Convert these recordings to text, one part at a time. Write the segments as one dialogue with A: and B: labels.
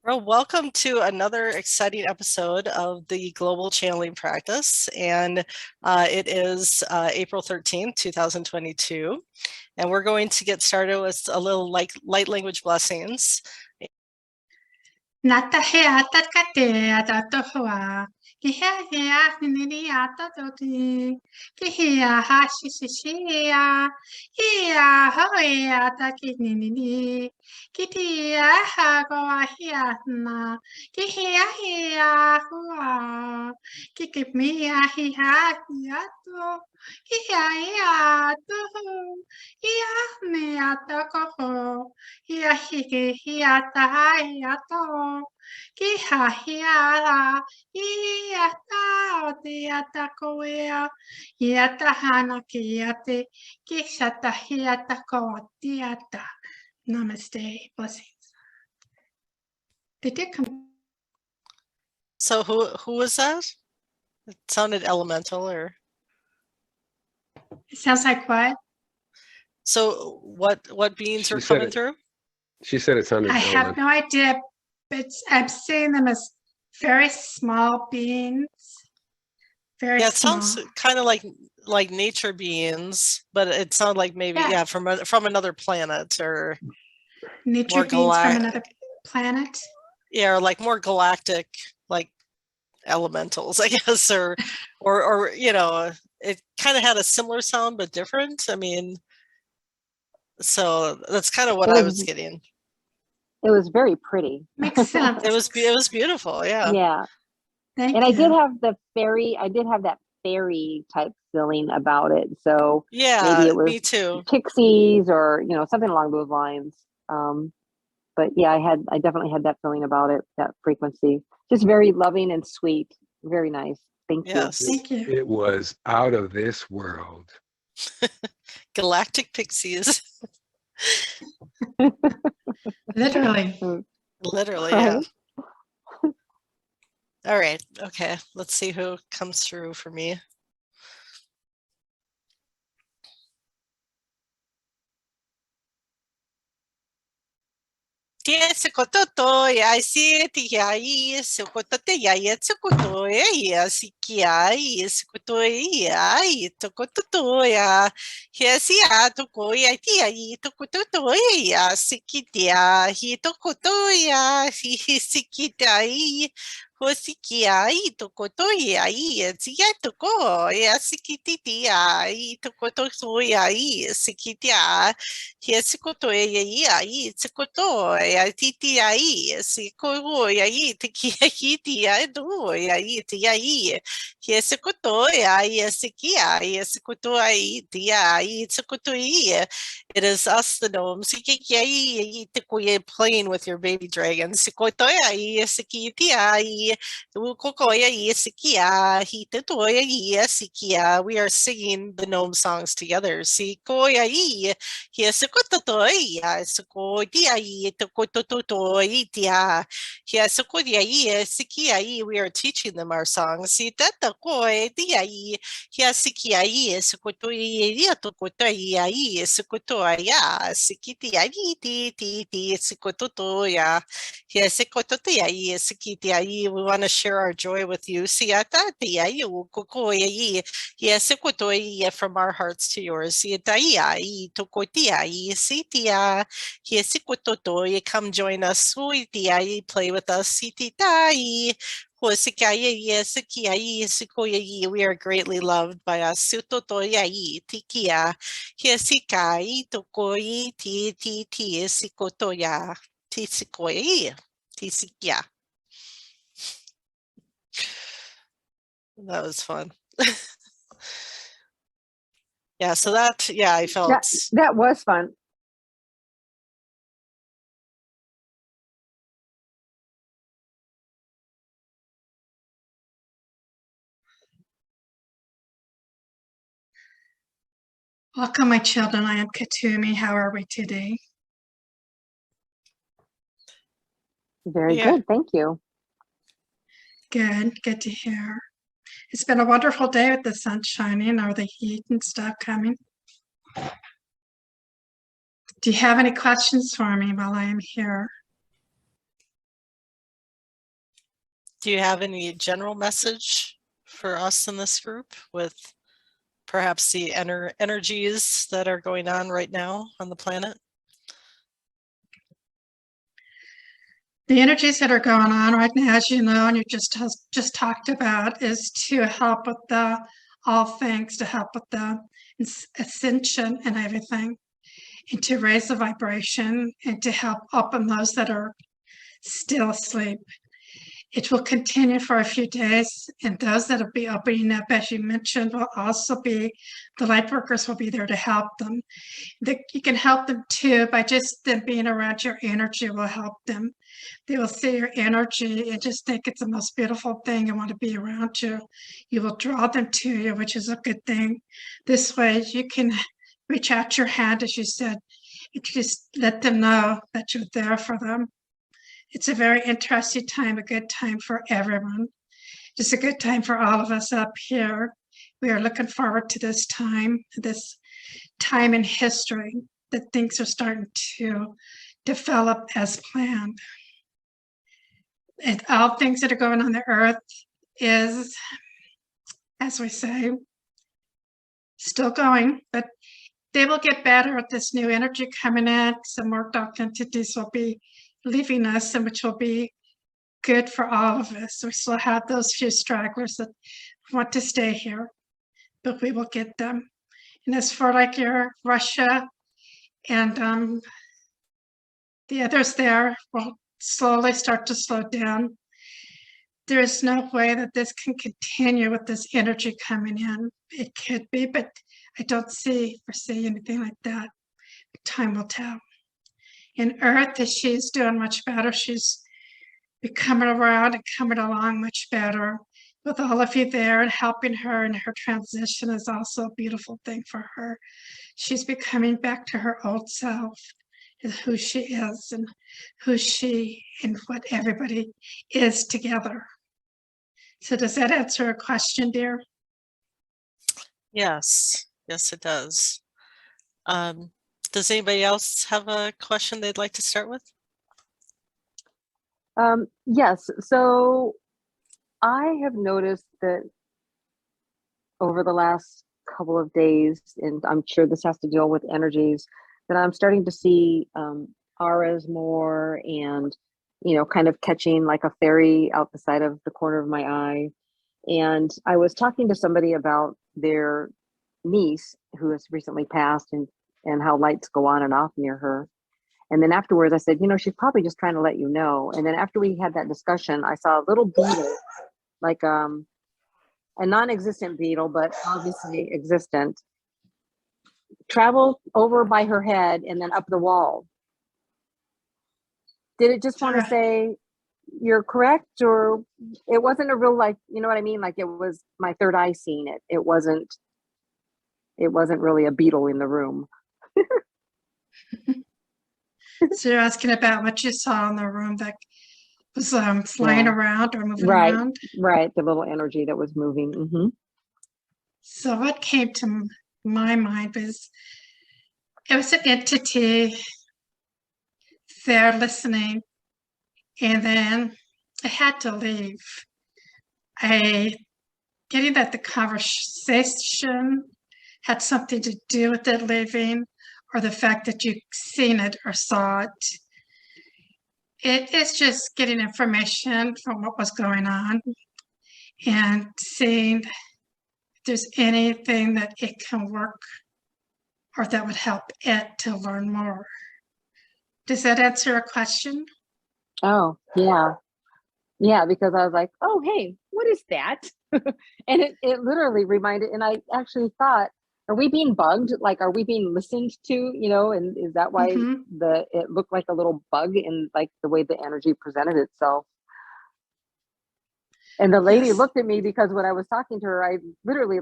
A: Well, welcome to another exciting episode of the Global Channeling Practice. And it is April 13th, 2022. And we're going to get started with a little light language blessings.
B: Namaste. Blessings. They did come.
A: So who was that? It sounded elemental or...
B: It sounds like what?
A: So what beings are coming through?
C: She said it sounded elemental.
B: I have no idea, but I'm seeing them as very small beings. Very
A: Yeah, it
B: small.
A: sounds kind of like nature beings, but it sounds like maybe from another planet or
B: nature beings from another planet.
A: Yeah, or like more galactic, like elementals, I guess, or you know, it kind of had a similar sound but different. I mean, so that's kind of what I was getting.
D: It was very pretty.
B: Makes sense.
A: It was beautiful. Yeah.
D: Yeah.
B: Thank
D: and
B: you.
D: I did have that fairy type feeling about it. So
A: yeah,
D: maybe it was
A: me too.
D: Pixies or something along those lines. But yeah, I definitely had that feeling about it, that frequency. Just very loving and sweet. Very nice. Thank you.
B: Thank you.
C: It was out of this world.
A: Galactic Pixies.
B: Literally.
A: Literally, yeah. All right. Okay. Let's see who comes through for me. Tiesukototo ya sieti ya isukotote ya yetsukoto ya sikia isukoto ya itokototo ya hiasia toko ya tia itokototo ya sikitia hitokoto ya sikitia hosikia itokoto ya tia toko ya sikititia itokototo ya sikitia hiesikoto ya itsikoto ya titi ai siko ya tiki ya do ya ya hiesikoto ya sikia hiesikoto ai tia itsikoto it is us the gnomes playing with your baby dragon sikoto ya sikitia koko ya sikia hitoto ya sikia. We are singing the gnome songs together. Siko ya Hiasikototoia, Sikodia, Tokototoia, Hiasikodia, Sikia, we are teaching them our songs. Sitata koi, Dia, Hiasikia, Sikotoia, Tokotoia, Sikotoia, Sikitia, Ti, Sikototoia, Hiasikotoia, Sikitia. We want to share our joy with you. Siata, Tia, Kokoia, Hiasikotoia, from our hearts to yours. Siataia, Tokotia. Sitia, Hiesikototo, come join us. Suitia, play with us. Sititai, we are greatly loved by us. Sutotoyai, Tikia, Hiesikai, Tokoi, Ti, Sikotoya, Tisikoi, Tisikia. That was fun. Yeah, so that, I felt...
D: That was fun.
B: Welcome, my children. I am Kuthumi. How are we today?
D: Very good. Thank you.
B: Good. Good to hear. It's been a wonderful day with the sun shining or the heat and stuff coming. Do you have any questions for me while I am here?
A: Do you have any general message for us in this group with perhaps the energies that are going on right now on the planet?
B: The energies that are going on right now, as you know, and you just talked about, is to help with all things, to help with the ascension and everything, and to raise the vibration and to help open those that are still asleep. It will continue for a few days, and those that will be opening up, as you mentioned, will also be, the light workers will be there to help them. You can help them too by just them being around your energy will help them. They will see your energy and just think it's the most beautiful thing and want to be around you. You will draw them to you, which is a good thing. This way you can reach out your hand, as you said, you just let them know that you're there for them. It's a very interesting time, a good time for everyone. Just a good time for all of us up here. We are looking forward to this time in history that things are starting to develop as planned. And all things that are going on the earth is, as we say, still going, but they will get better with this new energy coming in. Some more dark entities will be leaving us, and which will be good for all of us. We still have those few stragglers that want to stay here, but we will get them. And as for like your Russia and the others there will slowly start to slow down. There is no way that this can continue with this energy coming in. It could be, but I don't foresee anything like that. Time will tell. In Earth, she's doing much better. She's coming around and coming along much better. With all of you there and helping her in her transition is also a beautiful thing for her. She's becoming back to her old self, and who she is and who she and what everybody is together. So does that answer a question, dear?
A: Yes, yes, it does. Does anybody else have a question they'd like to start with?
D: Yes, so I have noticed that over the last couple of days, and I'm sure this has to deal with energies, that I'm starting to see auras more, and kind of catching like a fairy out the side of the corner of my eye. And I was talking to somebody about their niece who has recently passed, and how lights go on and off near her. And then afterwards I said, she's probably just trying to let you know. And then after we had that discussion, I saw a little beetle, like a non-existent beetle, but obviously existent, travel over by her head and then up the wall. Did it just want to say you're correct, or it wasn't a real, like, you know what I mean? Like, it was my third eye seeing it. It wasn't really a beetle in the room.
B: So you're asking about what you saw in the room that was flying around or moving around?
D: Right, the little energy that was moving. Mm-hmm.
B: So what came to my mind was, it was an entity there listening, and then I had to leave. Getting that the conversation had something to do with it leaving, or the fact that you've seen it or saw it. It is just getting information from what was going on and seeing if there's anything that it can work or that would help it to learn more. Does that answer a question?
D: Oh, yeah. Yeah, because I was like, oh, hey, what is that? And it literally reminded, and I actually thought, are we being bugged? Like, are we being listened to, and is that why it looked like a little bug in like the way the energy presented itself? And the lady looked at me, because when I was talking to her, I literally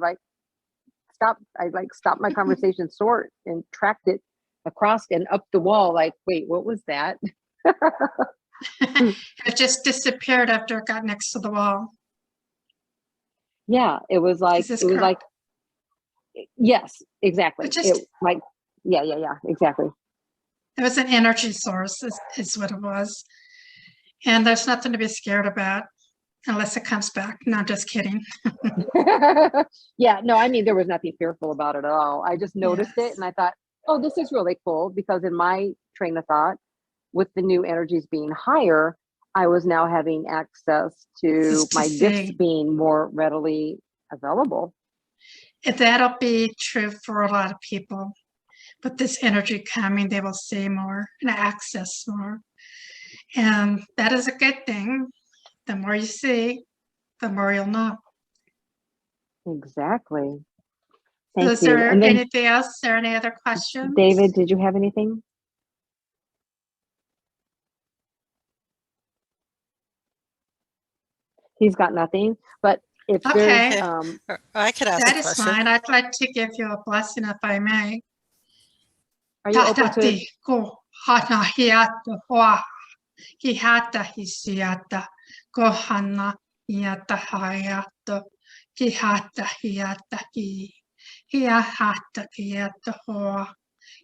D: stopped my conversation short and tracked it across and up the wall. Like, wait, what was that?
B: It just disappeared after it got next to the wall.
D: Yeah, it was like, yes, exactly. Yeah, exactly.
B: It was an energy source is what it was. And there's nothing to be scared about. unless it comes back. No, I'm just kidding.
D: Yeah, no, I mean, there was nothing fearful about it at all. I just noticed it
B: Yes.
D: and I thought, oh, this is really cool, because in my train of thought, with the new energies being higher, I was now having access to
B: Just to
D: my gifts
B: see.
D: being more readily available.
B: If that'll be true for a lot of people. With this energy coming, they will see more and access more. And that is a good thing. The more you see, the more you'll know.
D: Exactly.
B: So
D: Thank
B: is
D: you.
B: there
D: And then,
B: anything else? Is there any other questions?
D: David, did you have anything? He's got nothing, but if
B: Okay.
D: there's,
A: I could ask
B: That
A: a
B: is
A: question.
B: fine. I'd like to give you a blessing if I may.
D: are you open to,
B: Tahtati ko hana hiata hoa. Kihata hisiata. Kohana hiata hayato. Kihata hiata ki. Hiahata hiata hoa.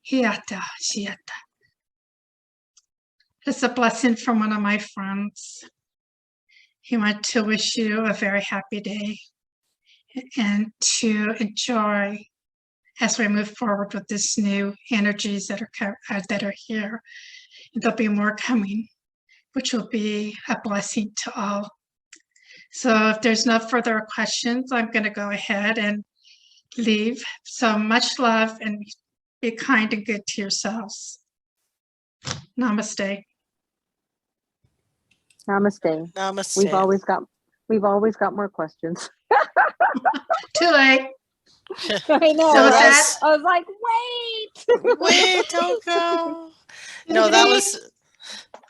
B: Hiata siata. It's a blessing from one of my friends. He wanted to wish you a very happy day and to enjoy as we move forward with this new energies that are here. And there'll be more coming, which will be a blessing to all. So if there's no further questions, I'm going to go ahead and leave. So much love and be kind and good to yourselves. Namaste.
D: namaste.
A: Namaste.
D: We've always got more questions.
B: Too late.
D: I know.
B: So
D: Right?
B: that-
D: I was like, wait.
A: Wait, don't go. No, that was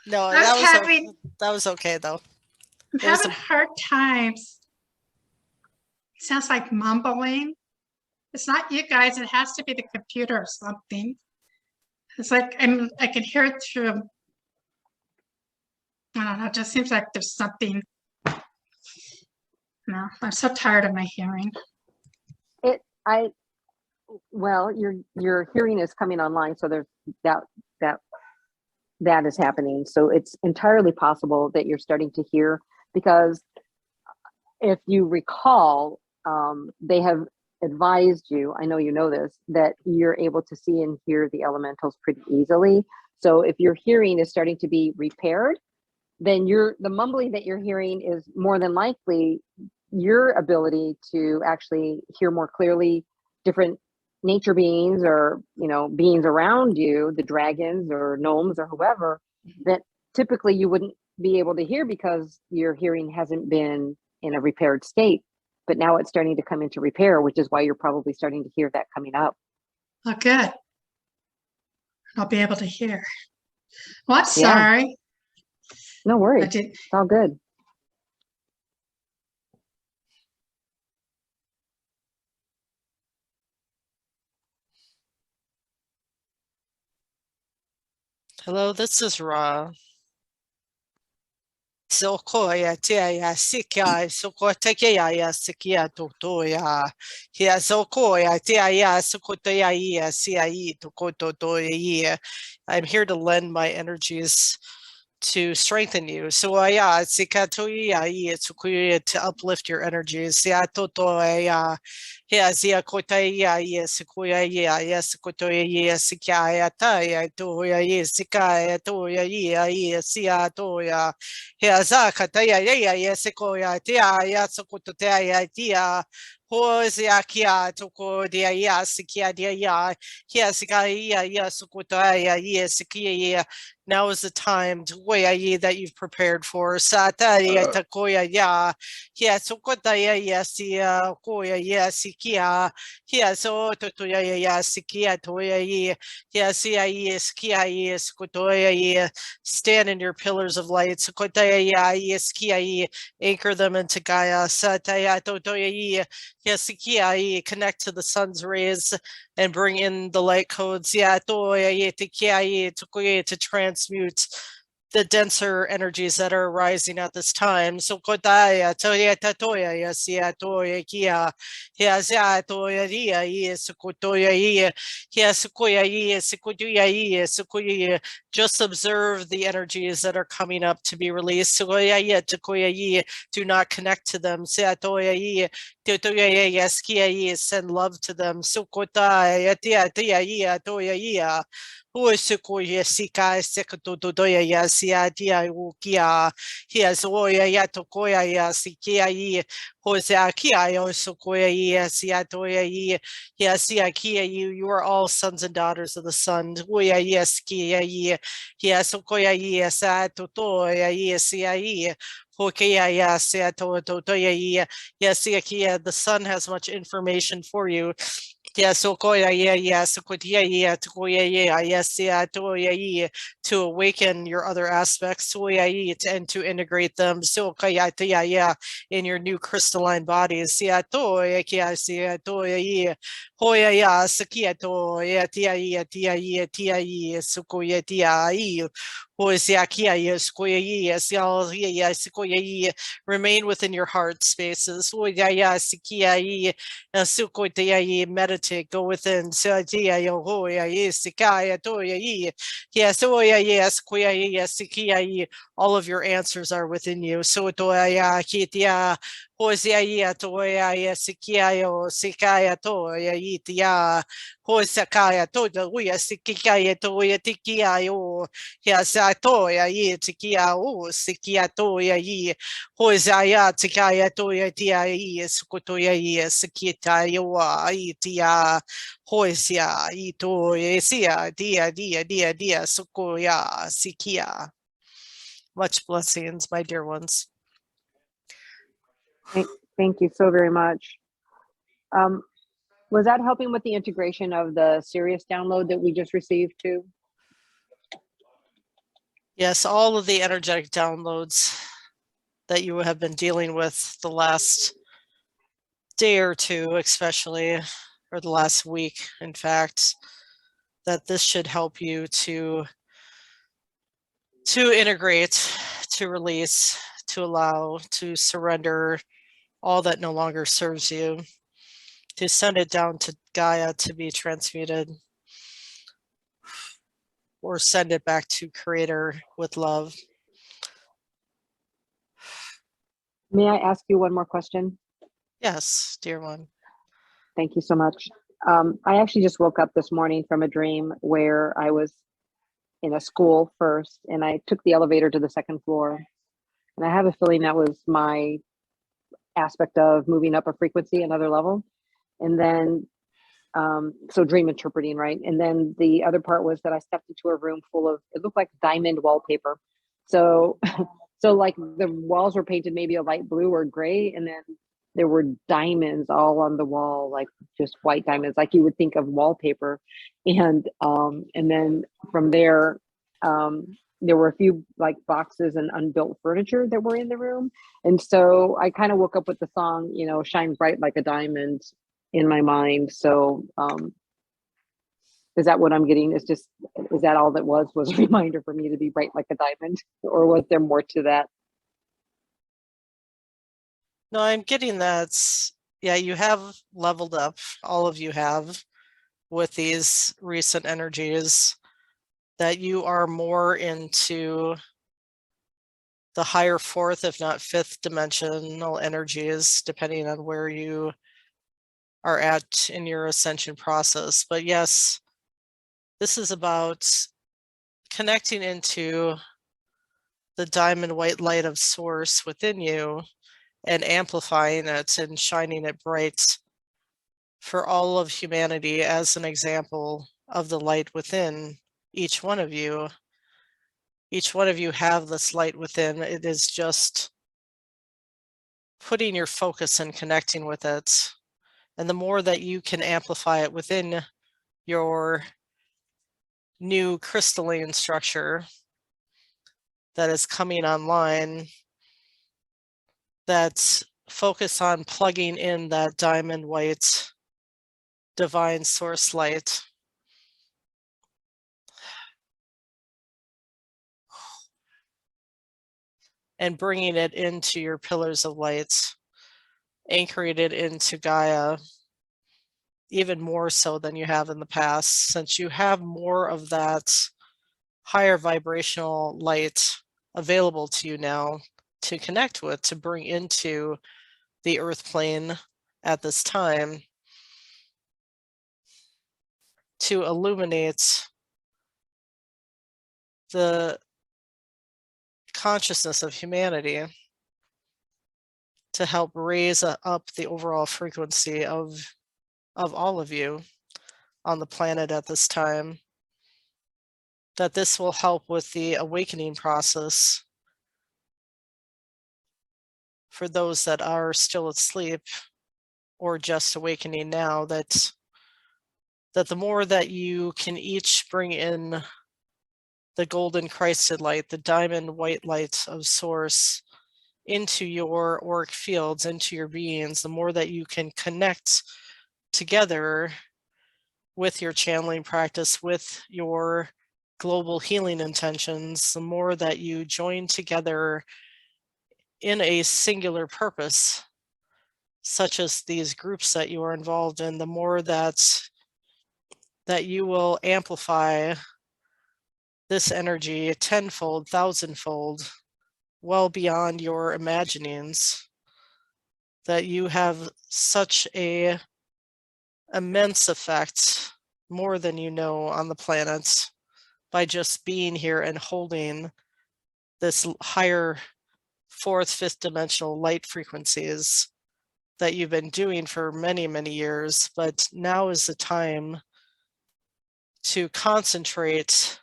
A: that was okay though.
B: I'm having hard times. It sounds like mumbling. It's not you guys. It has to be the computer or something. It's like I can hear it through. I don't know. It just seems like there's something. No, I'm so tired of my hearing.
D: Well, your hearing is coming online, so there's that is happening. So it's entirely possible that you're starting to hear, because if you recall, they have advised you, I know you know this, that you're able to see and hear the elementals pretty easily. So if your hearing is starting to be repaired, then the mumbling that you're hearing is more than likely your ability to actually hear more clearly different nature beings, or beings around you, the dragons or gnomes or whoever, that typically you wouldn't be able to hear because your hearing hasn't been in a repaired state. But now it's starting to come into repair, which is why you're probably starting to hear that coming up.
B: Oh, good. I'll be able to hear. Well, I'm sorry.
D: No worries. It's all good.
A: Hello, this is Ra. Sokoya tia sikia sokotekia ya sikia totoya. Hia sokoya tia ya sokoteya ya sia tokotoya. I'm here to lend my energies to strengthen you. So to uplift your energies. Now is the time to that you've prepared for. Stand in your pillars of light. Anchor them into Gaia. Connect to the sun's rays and bring in the light codes to transmute the denser energies that are arising at this time. So kotaya toya tatoya yasia toya kia hiasia toya ria sukotoya ia hiasukoya ia sukotuya ia sukoya. Just observe the energies that are coming up to be released. Sukoya ia tukoya ia. Do not connect to them. Siatoya ia toya ia yaskia ia. Send love to them. Sukotaya tia tia ia toya ia. Huasukoya sika sekadodoya yasia dia ukia hiazoya yatokoya yasikia i hosakia yosukoya yasiatoya i yasiakia you are all sons and daughters of the sun. Huya yaskia i hiasokoya yasatotoya yasia i the sun has much information for you. Yes, Okoya, yes, to awaken your other aspects and to integrate them in your new crystalline bodies. Remain within your heart spaces. Meditate, go within. All of your answers are within you. Hosea toya sikiayo sikaya toya itia hosakaya toda uya sikikaya toya tikiayo hiasatoya itikia o sikia toya yi hosaya tikaya toya tia yi sukotoya yi sikita yoa itia hosia itoya sia dia sukoya sikia. Much blessings, my dear ones.
D: Thank you so very much. Was that helping with the integration of the Sirius download that we just received too?
A: Yes, all of the energetic downloads that you have been dealing with the last day or two, especially, or the last week, in fact, that this should help you to integrate, to release, to allow, to surrender all that no longer serves you, to send it down to Gaia to be transmuted, or send it back to Creator with love.
D: May I ask you one more question?
A: Yes, dear one.
D: Thank you so much. I actually just woke up this morning from a dream where I was in a school first, and I took the elevator to the second floor. And I have a feeling that was my aspect of moving up a frequency, another level. And then, so dream interpreting, right? And then the other part was that I stepped into a room full of, it looked like diamond wallpaper. So, so like the walls were painted maybe a light blue or gray, and then there were diamonds all on the wall, like just white diamonds, like you would think of wallpaper. And then from there, there were a few like boxes and unbuilt furniture that were in the room. And so I kind of woke up with the song, you know, Shine Bright Like a Diamond in my mind. So is that what I'm getting? Is that all that was a reminder for me to be bright like a diamond, or was there more to that?
A: No, I'm getting that. Yeah, you have leveled up. All of you have with these recent energies, that you are more into the higher fourth, if not fifth dimensional energies, depending on where you are at in your ascension process. But yes, this is about connecting into the diamond white light of source within you and amplifying it and shining it bright for all of humanity as an example of the light within each one of you. Each one of you have this light within. It is just putting your focus and connecting with it. And the more that you can amplify it within your new crystalline structure that is coming online, that's focus on plugging in that diamond white divine source light. and bringing it into your pillars of light, anchoring it into Gaia, even more so than you have in the past, since you have more of that higher vibrational light available to you now to connect with, to bring into the earth plane at this time, to illuminate the consciousness of humanity, to help raise up the overall frequency of all of you on the planet at this time. That this will help with the awakening process for those that are still asleep or just awakening now, that the more that you can each bring in the golden Christed light, the diamond white light of source into your auric fields, into your beings, the more that you can connect together with your channeling practice, with your global healing intentions, the more that you join together in a singular purpose, such as these groups that you are involved in, the more that you will amplify this energy tenfold, thousandfold, well beyond your imaginings, that you have such a immense effect, more than you know, on the planet by just being here and holding this higher fourth, fifth dimensional light frequencies that you've been doing for many, many years. But now is the time to concentrate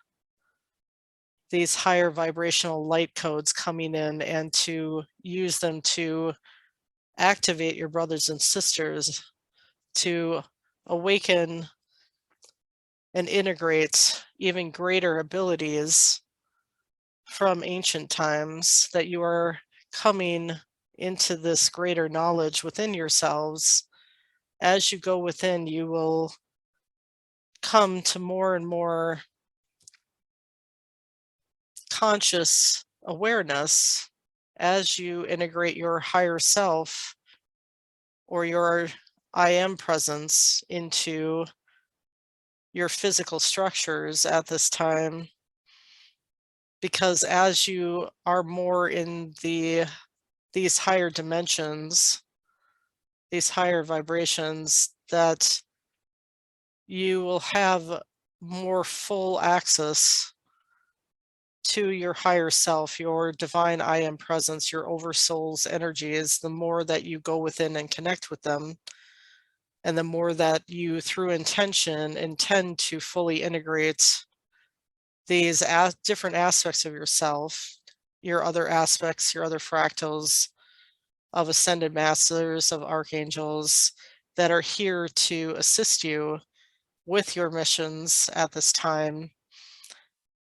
A: these higher vibrational light codes coming in and to use them to activate your brothers and sisters, to awaken and integrate even greater abilities from ancient times, that you are coming into this greater knowledge within yourselves. As you go within, you will come to more and more conscious awareness as you integrate your higher self or your I am presence into your physical structures at this time. Because as you are more in these higher dimensions, these higher vibrations, that you will have more full access to your higher self, your divine I am presence, your oversoul's energies, the more that you go within and connect with them, and the more that you, through intention, intend to fully integrate these different aspects of yourself, your other aspects, your other fractals of ascended masters, of archangels that are here to assist you with your missions at this time.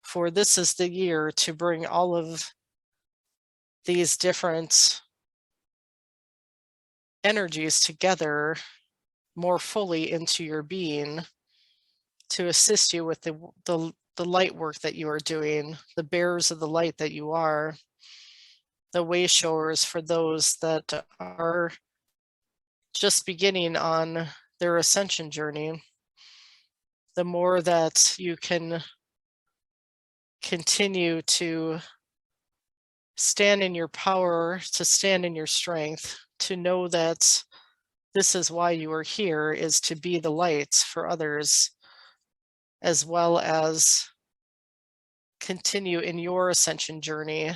A: For this is the year to bring all of these different energies together more fully into your being, to assist you with the light work that you are doing, the bearers of the light that you are, the way showers for those that are just beginning on their ascension journey. The more that you can continue to stand in your power, to stand in your strength, to know that this is why you are here, is to be the light for others, as well as continue in your ascension journey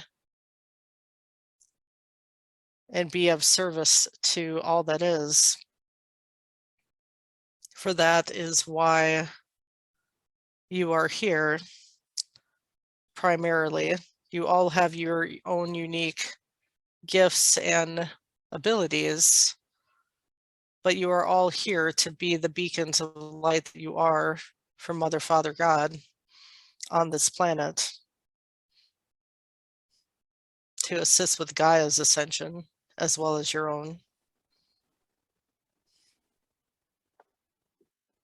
A: and be of service to all that is. For that is why you are here, primarily. You all have your own unique gifts and abilities, but you are all here to be the beacons of light that you are for Mother, Father, God on this planet, to assist with Gaia's ascension as well as your own.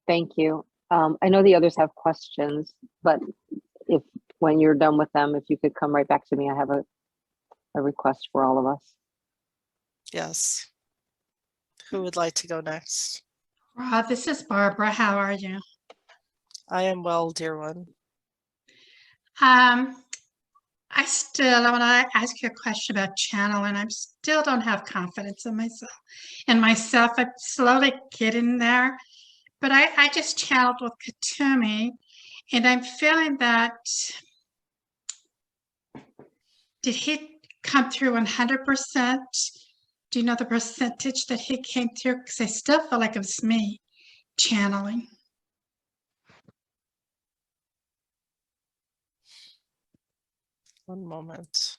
D: Thank you. I know the others have questions, but if when you're done with them, if you could come right back to me, I have a a request for all of us.
A: Yes. Who would like to go next?
B: This is Barbara. How are you?
A: I am well, dear one.
B: I want to ask you a question about channeling. I still don't have confidence in myself. I'm slowly getting there. But I just channeled with Kuthumi, and I'm feeling that, did he come through 100%? Do you know the percentage that he came through? Because I still feel like it was me channeling.
A: One moment.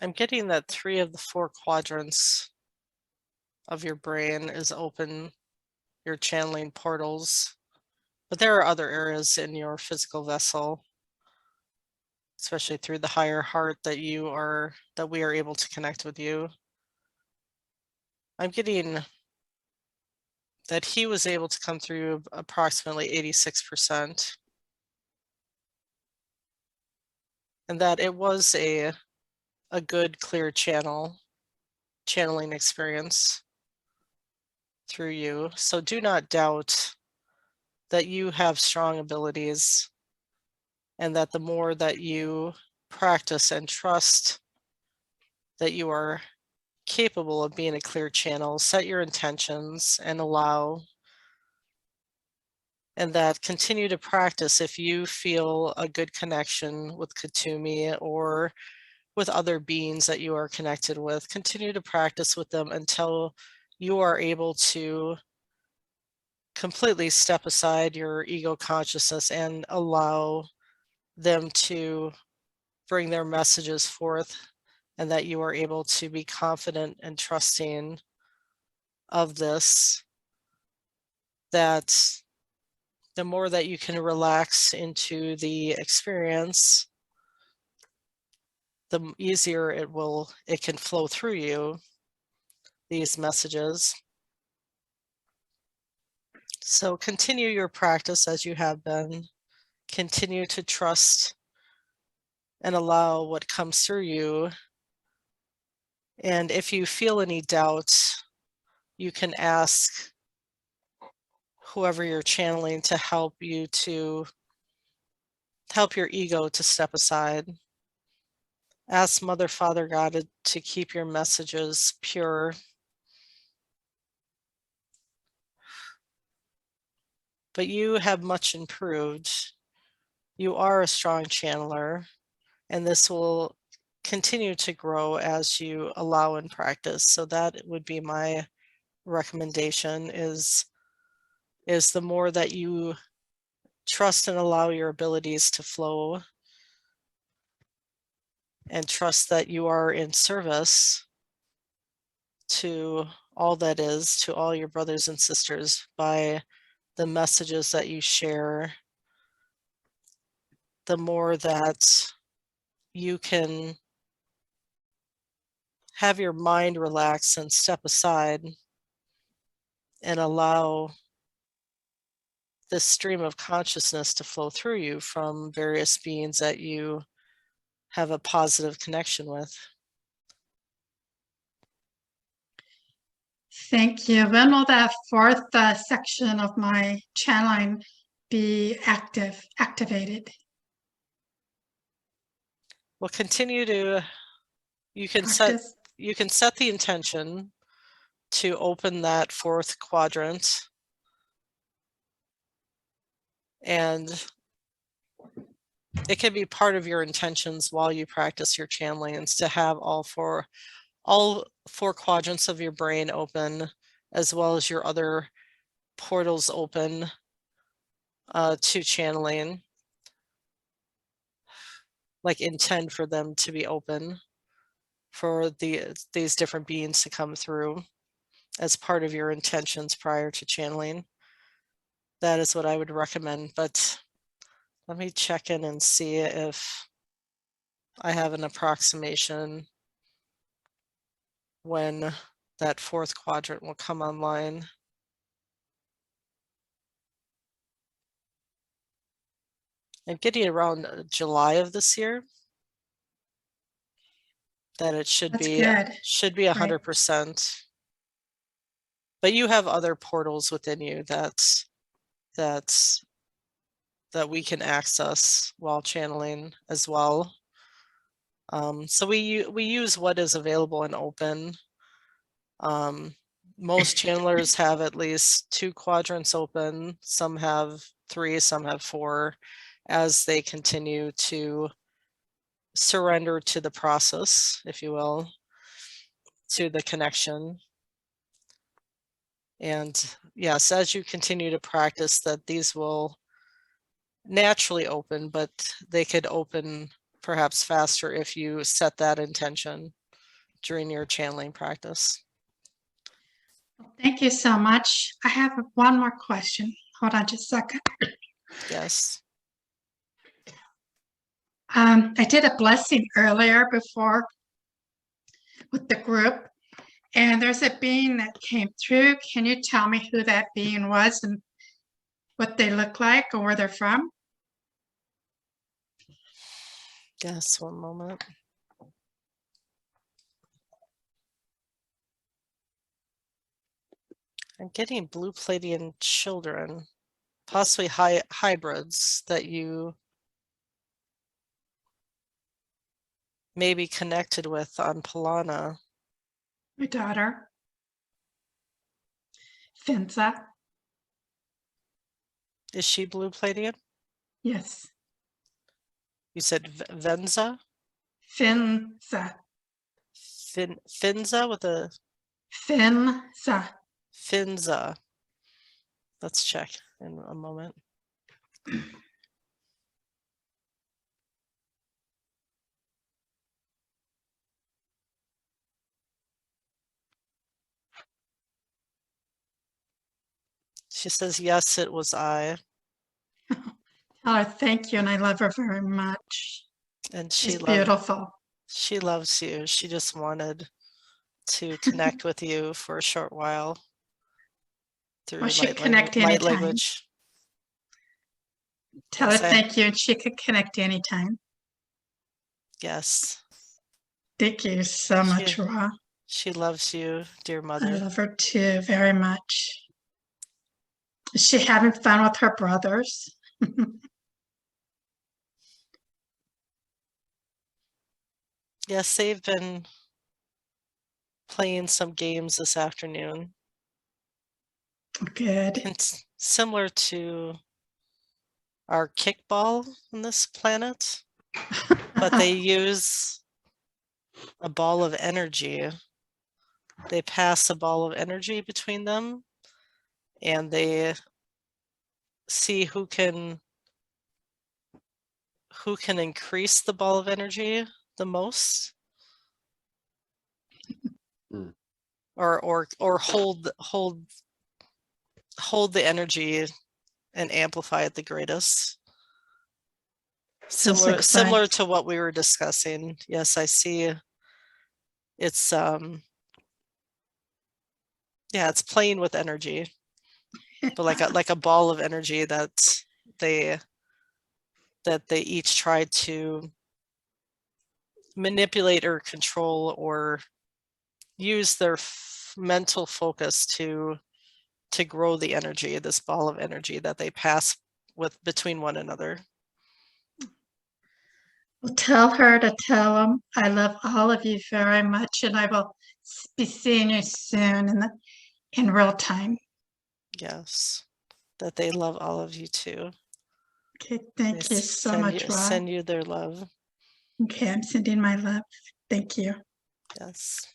A: I'm getting that 3 of the 4 quadrants of your brain is open, your channeling portals, but there are other areas in your physical vessel, especially through the higher heart that we are able to connect with you. I'm getting that he was able to come through approximately 86%, and that it was a good, clear channeling experience through you. So do not doubt that you have strong abilities, and that the more that you practice and trust that you are capable of being a clear channel, set your intentions and allow, and that continue to practice. If you feel a good connection with Kuthumi or with other beings that you are connected with, continue to practice with them until you are able to completely step aside your ego consciousness and allow them to bring their messages forth, and that you are able to be confident and trusting of this, that the more that you can relax into the experience, the easier it can flow through you, these messages. So continue your practice as you have been. Continue to trust and allow what comes through you. And if you feel any doubts, you can ask whoever you're channeling to help you, to help your ego to step aside. Ask Mother, Father, God to keep your messages pure. But you have much improved. You are a strong channeler, and this will continue to grow as you allow and practice. So that would be my recommendation, is the more that you trust and allow your abilities to flow, and trust that you are in service to all that is, to all your brothers and sisters, by the messages that you share, the more that you can have your mind relax and step aside and allow this stream of consciousness to flow through you from various beings that you have a positive connection with.
B: Thank you. When will that 4th section of my channeling be activated?
A: Well, continue to, you can set the intention to open that 4th quadrant, and it can be part of your intentions while you practice your channelings to have all four quadrants of your brain open, as well as your other portals open to channeling. Like, intend for them to be open for these different beings to come through as part of your intentions prior to channeling. That is what I would recommend, but let me check in and see if I have an approximation when that fourth quadrant will come online. I'm getting around July of this year that it should
B: That's
A: be
B: good.
A: should be 100%. But you have other portals within you that we can access while channeling as well. So we use what is available and open. Most channelers have at least 2 quadrants open. Some have 3, some have 4, as they continue to surrender to the process, if you will, to the connection. And yes, as you continue to practice that, these will naturally open, but they could open perhaps faster if you set that intention during your channeling practice.
B: Thank you so much. I have one more question. Hold on just a second.
A: Yes.
B: I did a blessing earlier before with the group, and there's a being that came through. Can you tell me who that being was and what they look like or where they're from?
A: Yes, one moment. I'm getting blue Pleiadian children, possibly hybrids that you may be connected with on Polana.
B: My daughter, Finza.
A: Is she blue Pleiadian?
B: Yes,
A: You said Venza?
B: Finza.
A: Finza with a
B: Finza.
A: Finza. Let's check in a moment. She says, yes, it was I.
B: Tell her thank you, and I love her very much.
A: And
B: She's beautiful.
A: She loves you. She just wanted to connect with you for a short while through
B: Well, she connect anytime.
A: light language.
B: Tell
A: Yes,
B: her thank you, and she could connect anytime.
A: Yes.
B: Thank you so much, Ra.
A: She loves you, dear mother.
B: I love her too, very much. Is she having fun with her brothers?
A: Yes, they've been playing some games this afternoon.
B: Good.
A: It's similar to our kickball on this planet, but they use a ball of energy. They pass a ball of energy between them, and they see who can increase the ball of energy the most, or hold the energy and amplify it the greatest. Similar to what we were discussing. Yes, I see. It's it's playing with energy, but like a ball of energy that they each try to manipulate or control or use their mental focus to grow the energy, this ball of energy that they pass between one another.
B: Well, tell her to tell them I love all of you very much, and I will be seeing you soon in real time.
A: Yes, that they love all of you too.
B: Okay, thank you so much, Ra.
A: Send you their love.
B: Okay, I'm sending my love. Thank you.
A: Yes.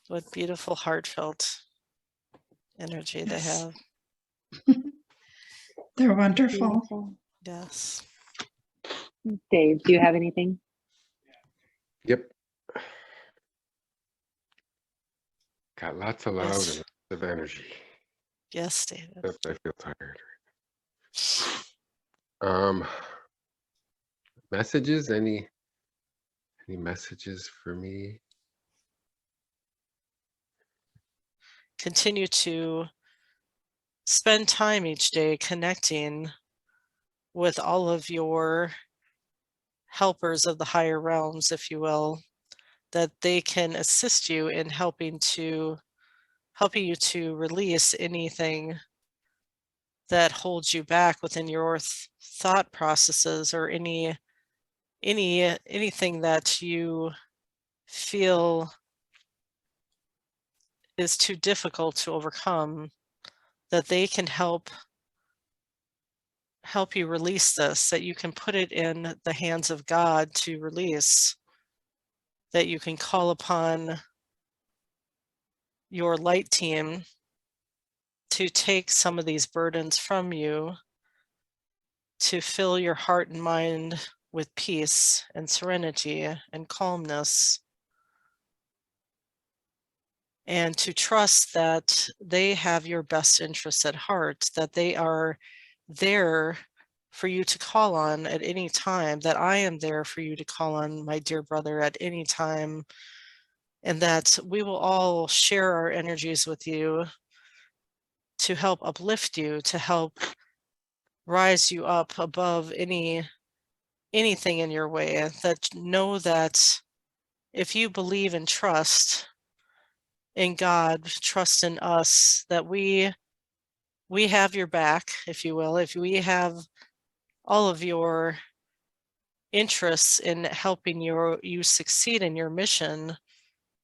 A: What beautiful, heartfelt energy they have.
B: They're wonderful.
D: Beautiful.
A: Yes.
D: Dave, do you have anything?
C: Yep. Got lots of love and lots of energy.
A: Yes, David.
C: Except I feel tired. messages? Any messages for me?
A: Continue to spend time each day connecting with all of your helpers of the higher realms, if you will, that they can assist you in helping you to release anything that holds you back within your thought processes, or anything that you feel is too difficult to overcome, that they can help you release this, that you can put it in the hands of God to release, that you can call upon your light team to take some of these burdens from you, to fill your heart and mind with peace and serenity and calmness, and to trust that they have your best interests at heart, that they are there for you to call on at any time, that I am there for you to call on, my dear brother, at any time, and that we will all share our energies with you to help uplift you, to help rise you up above anything in your way. That know that if you believe and trust in God, trust in us, that we have your back, if you will. If we have all of your interests in helping you succeed in your mission,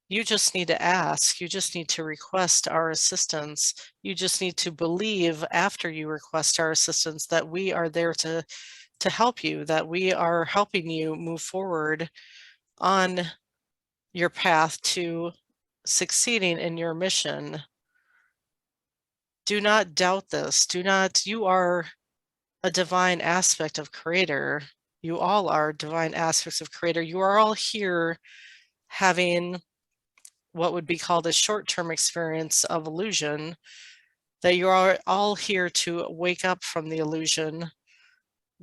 A: you just need to ask. You just need to request our assistance. You just need to believe, after you request our assistance, that we are there to help you, that we are helping you move forward on your path to succeeding in your mission. Do not doubt this. You are a divine aspect of Creator. You all are divine aspects of Creator. You are all here having what would be called a short-term experience of illusion, that you are all here to wake up from the illusion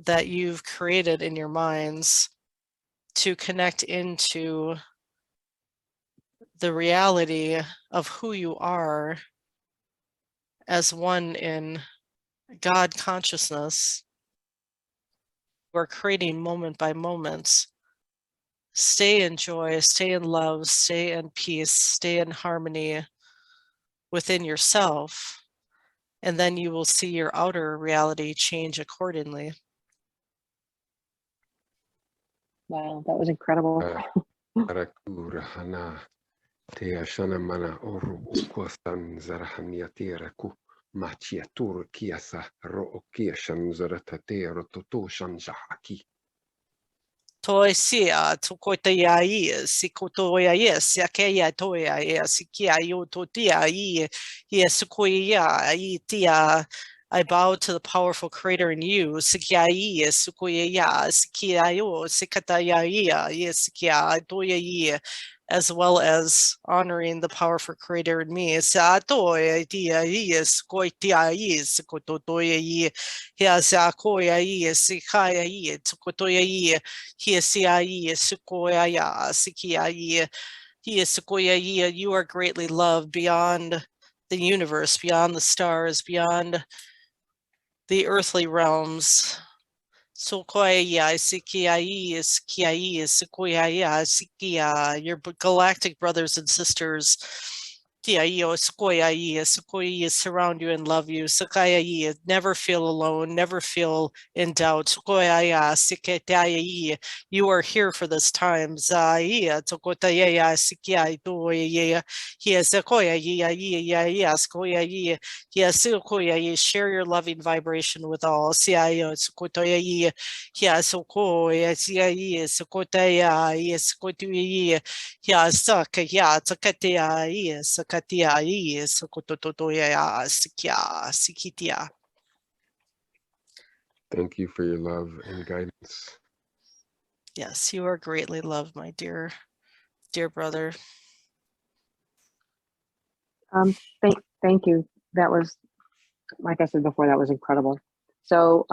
A: that you've created in your minds, to connect into the reality of who you are as one in God consciousness. We're creating moment by moment. Stay in joy, stay in love, stay in peace, stay in harmony within yourself, and then you will see your outer reality change accordingly.
D: Wow, that was incredible.
C: Arakurahana te ashana mana oru ukwasan zarahaniatera ku machiatur kiasa ro kiashan zaratate rototo shanjaki.
A: Toi sia, tu koita ia ia, si kotoia ia, si akea toia ia, si kia io totia ia sukoia ia tia. I bow to the powerful Creator in you. Sikia ia, sukoia ia, sikia io, sikata ia, sikia toia ia, as well as honoring the powerful Creator in me. Sa toia ia, sukoitia ia, sukotoia ia, hia sa koia ia, sikaya ia, tukotoia ia. He is Siai, Sukoya, Sikiai, he is Sukoya. You are greatly loved beyond the universe, beyond the stars, beyond the earthly realms. Sukoya, Sikiai, Sikiai, Sukoya, Sikia, your galactic brothers and sisters. Sukoya surround you and love you. Sakaya, never feel alone, never feel in doubt. Sukoya, Siketaya, you are here for this time. Zaya, Tokotaya, Sikia, Doya, yes, Sequoia, yes, Koya, yes, Sukoya, share your loving vibration with all. Siayo, Sukotoya, yes, Okoya, Sia, Sukotaya, yes, Kotuya, ya saka ya takatea ia sakatia ia sokototoya sikia sikitia.
C: Thank you for your love and guidance.
A: Yes, you are greatly loved, my dear brother.
D: Thank you. That was, like I said before, that was incredible. So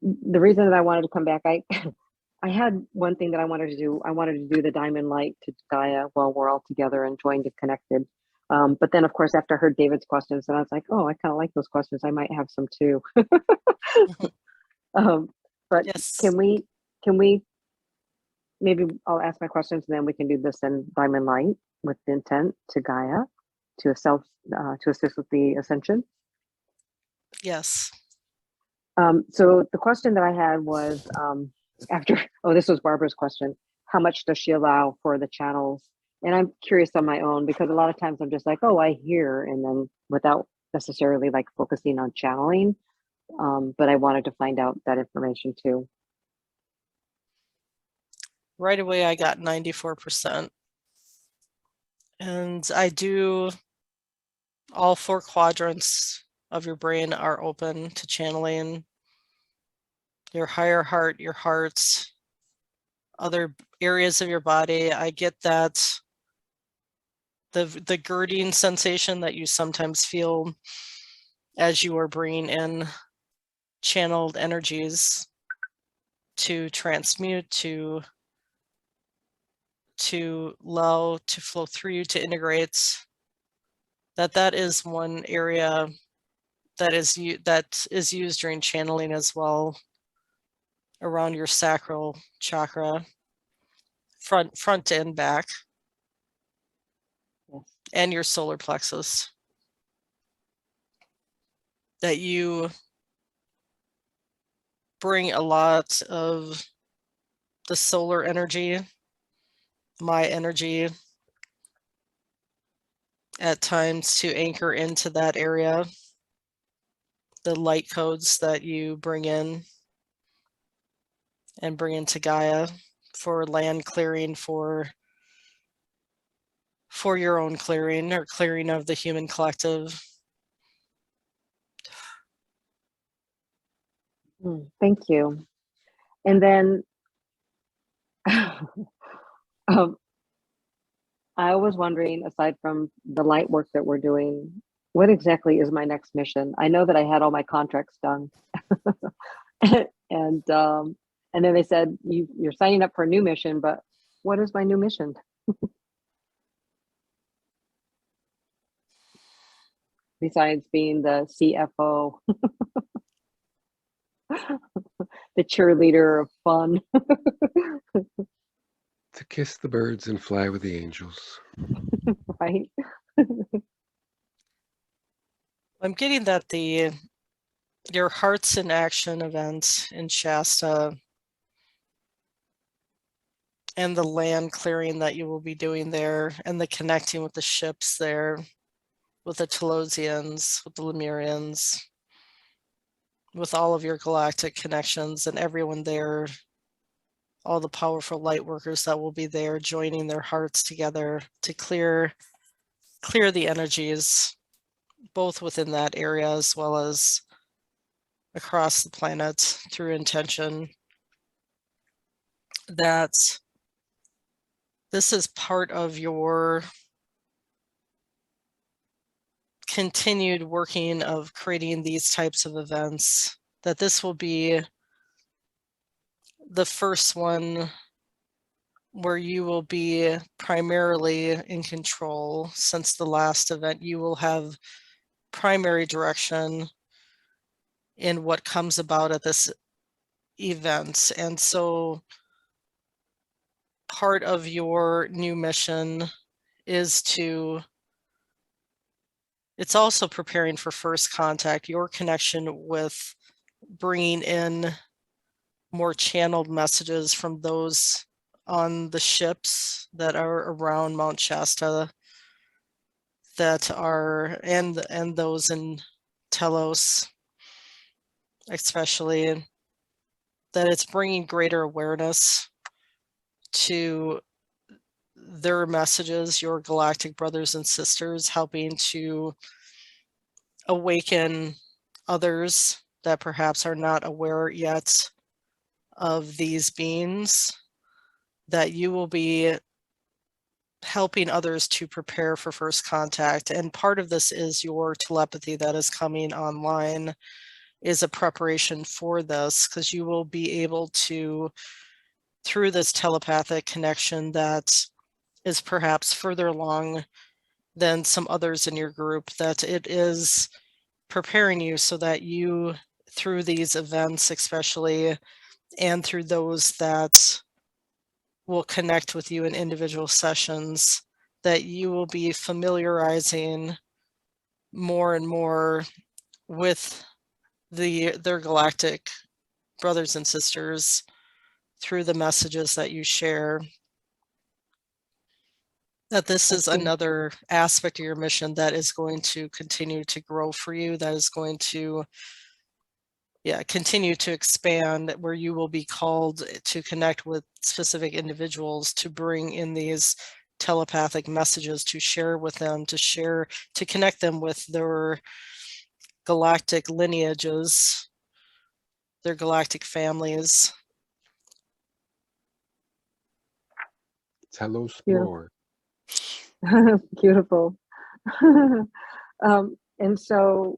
D: the reason that I wanted to come back, I had one thing that I wanted to do. I wanted to do the diamond light to Gaia while we're all together and joined and connected. But then, of course, after I heard David's questions, and I was like, oh, I kind of like those questions. I might have some too. um, but
A: Yes.
D: can we maybe I'll ask my questions and then we can do this in diamond light with the intent to Gaia to assist with the ascension.
A: Yes.
D: So the question that I had was this was Barbara's question. How much does she allow for the channels? And I'm curious on my own because a lot of times I'm just like, oh, I hear, and then without necessarily like focusing on channeling. But I wanted to find out that information too.
A: Right away, I got 94%. And I do, all 4 quadrants of your brain are open to channeling. Your higher heart, your heart, other areas of your body. I get that the girding sensation that you sometimes feel as you are bringing in channeled energies to transmute, to allow to flow through you, to integrate, that is one area that is used during channeling as well, around your sacral chakra, front and back.
D: Yes.
A: And your solar plexus, that you bring a lot of the solar energy, my energy, at times to anchor into that area, the light codes that you bring in and bring into Gaia for land clearing, for your own clearing or clearing of the human collective.
D: Thank you. And then I was wondering, aside from the light work that we're doing, what exactly is my next mission? I know that I had all my contracts done. and then they said, you're signing up for a new mission, but what is my new mission? Besides being the CFO, the cheerleader of fun.
C: To kiss the birds and fly with the angels.
D: Right?
A: I'm getting that your Hearts in Action event in Shasta and the land clearing that you will be doing there, and the connecting with the ships there, with the Telosians, with the Lemurians, with all of your galactic connections and everyone there, all the powerful light workers that will be there joining their hearts together to clear the energies, both within that area as well as across the planet, through intention. That this is part of your continued working of creating these types of events, that this will be the first one where you will be primarily in control. Since the last event, you will have primary direction in what comes about at this event. And so part of your new mission is it's also preparing for first contact, your connection with bringing in more channeled messages from those on the ships that are around Mount Shasta, that are, and those in Telos, especially, that it's bringing greater awareness to their messages, your galactic brothers and sisters, helping to awaken others that perhaps are not aware yet of these beings, that you will be helping others to prepare for first contact. And part of this is your telepathy that is coming online, is a preparation for this, because you will be able to through this telepathic connection that is perhaps further along than some others in your group, that it is preparing you so that you, through these events especially, and through those that will connect with you in individual sessions, that you will be familiarizing more and more with their galactic brothers and sisters through the messages that you share. That this is another aspect of your mission that is going to continue to grow for you, that is going to continue to expand, where you will be called to connect with specific individuals, to bring in these telepathic messages, to share with them, to connect them with their galactic lineages, their galactic families.
C: Hello, explore.
D: Beautiful. And so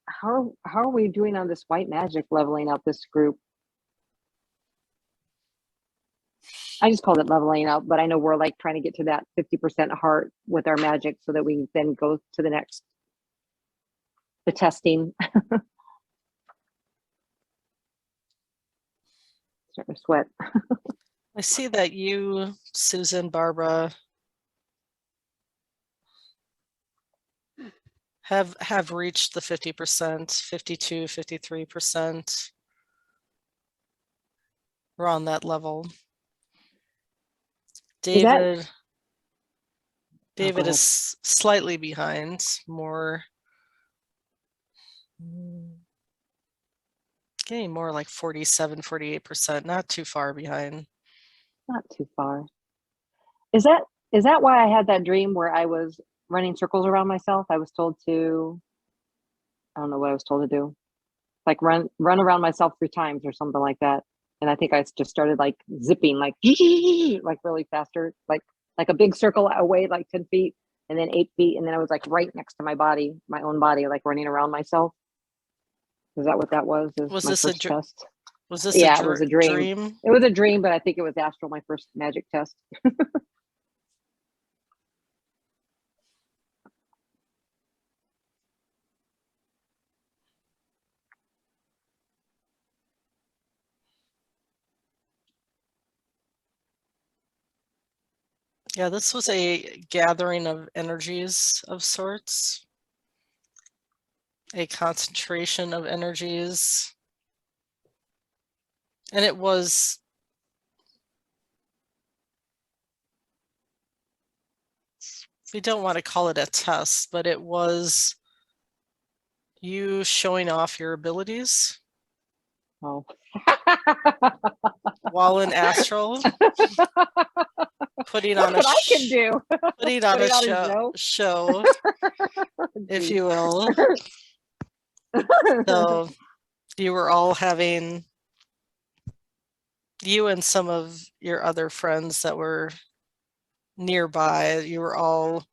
D: how are we doing on this white magic leveling up this group? I just called it leveling up, but I know we're like trying to get to that 50% heart with our magic so that we then go to the testing. Starting to sweat.
A: I see that you, Susan, Barbara, have reached the 50%, 52, 53%. We're on that level. David is slightly behind, more getting more like 47, 48%, not too far behind.
D: Not too far. Is that why I had that dream where I was running circles around myself? I was told to, I don't know what I was told to do. Like run around myself 3 times or something like that. And I think I just started like zipping, like really faster, like a big circle away, like 10 feet, and then 8 feet. And then I was like right next to my body, my own body, like running around myself. Is that what that was?
A: Was this a test? Was this
D: it was a dream. It was a dream, but I think it was astral, my first magic test.
A: Yeah, this was a gathering of energies of sorts, a concentration of energies. And it was we don't want to call it a test, but it was you showing off your abilities.
D: Oh.
A: While in astral. Putting on
D: what I can do.
A: Putting on a show, if you will. So you were all having, you and some of your other friends that were nearby, you were all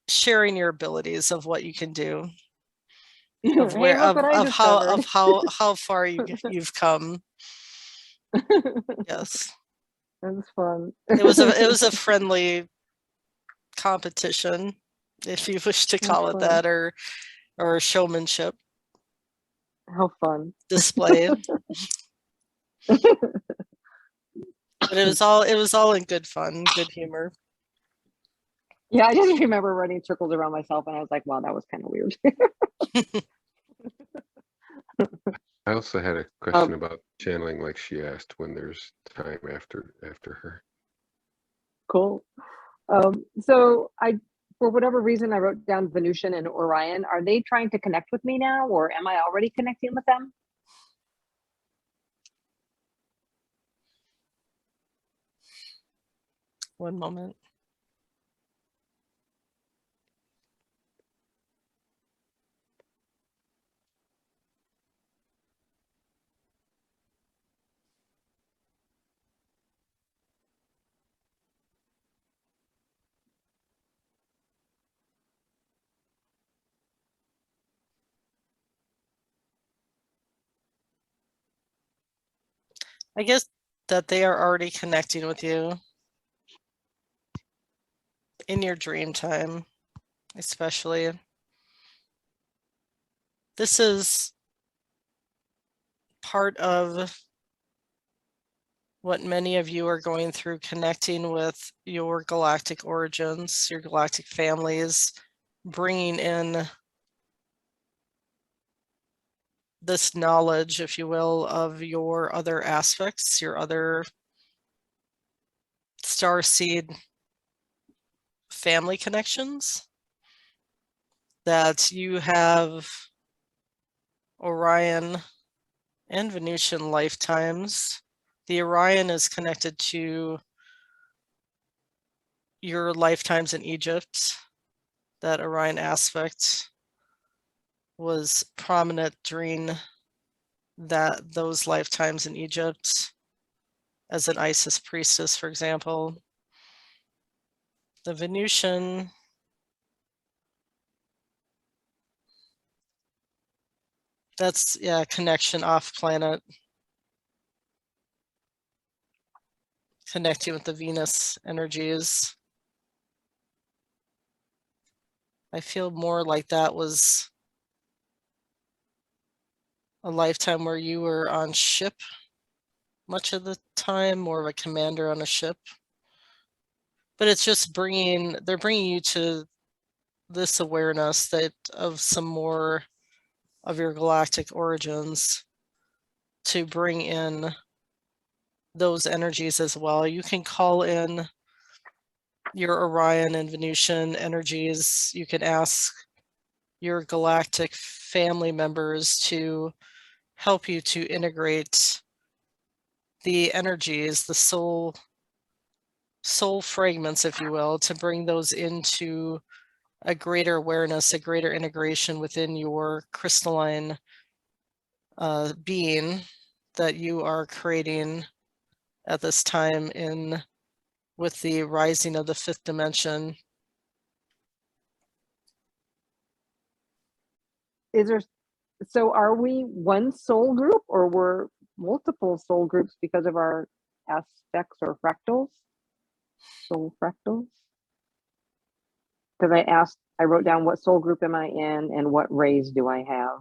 A: sharing your abilities of what you can do, of where, of how far you've come. Yes,
D: that was fun.
A: It was a friendly competition, if you wish to call it that, or showmanship.
D: How fun.
A: Display. But it was all in good fun, good humor.
D: Yeah, I just remember running circles around myself and I was like, wow, that was kind of weird.
C: I also had a question about channeling, like she asked, when there's time after her.
D: Cool. So for whatever reason, I wrote down Venusian and Orion. Are they trying to connect with me now, or am I already connecting with them?
A: One moment. I guess that they are already connecting with you in your dream time, especially. This is part of what many of you are going through, connecting with your galactic origins, your galactic families, bringing in this knowledge, if you will, of your other aspects, your other starseed family connections, that you have Orion and Venusian lifetimes. The Orion is connected to your lifetimes in Egypt. That Orion aspect was prominent during those lifetimes in Egypt as an Isis priestess, for example. The Venusian that's, yeah, connection off planet, connecting with the Venus energies. I feel more like that was a lifetime where you were on ship much of the time, more of a commander on a ship. But it's just they're bringing you to this awareness that of some more of your galactic origins, to bring in those energies as well. You can call in your Orion and Venusian energies. You can ask your galactic family members to help you to integrate the energies, the soul fragments, if you will, to bring those into a greater awareness, a greater integration within your crystalline being that you are creating at this time with the rising of the fifth dimension.
D: So are we one soul group, or we're multiple soul groups because of our aspects or fractals? Soul fractals? Because I wrote down what soul group am I in and what rays do I have?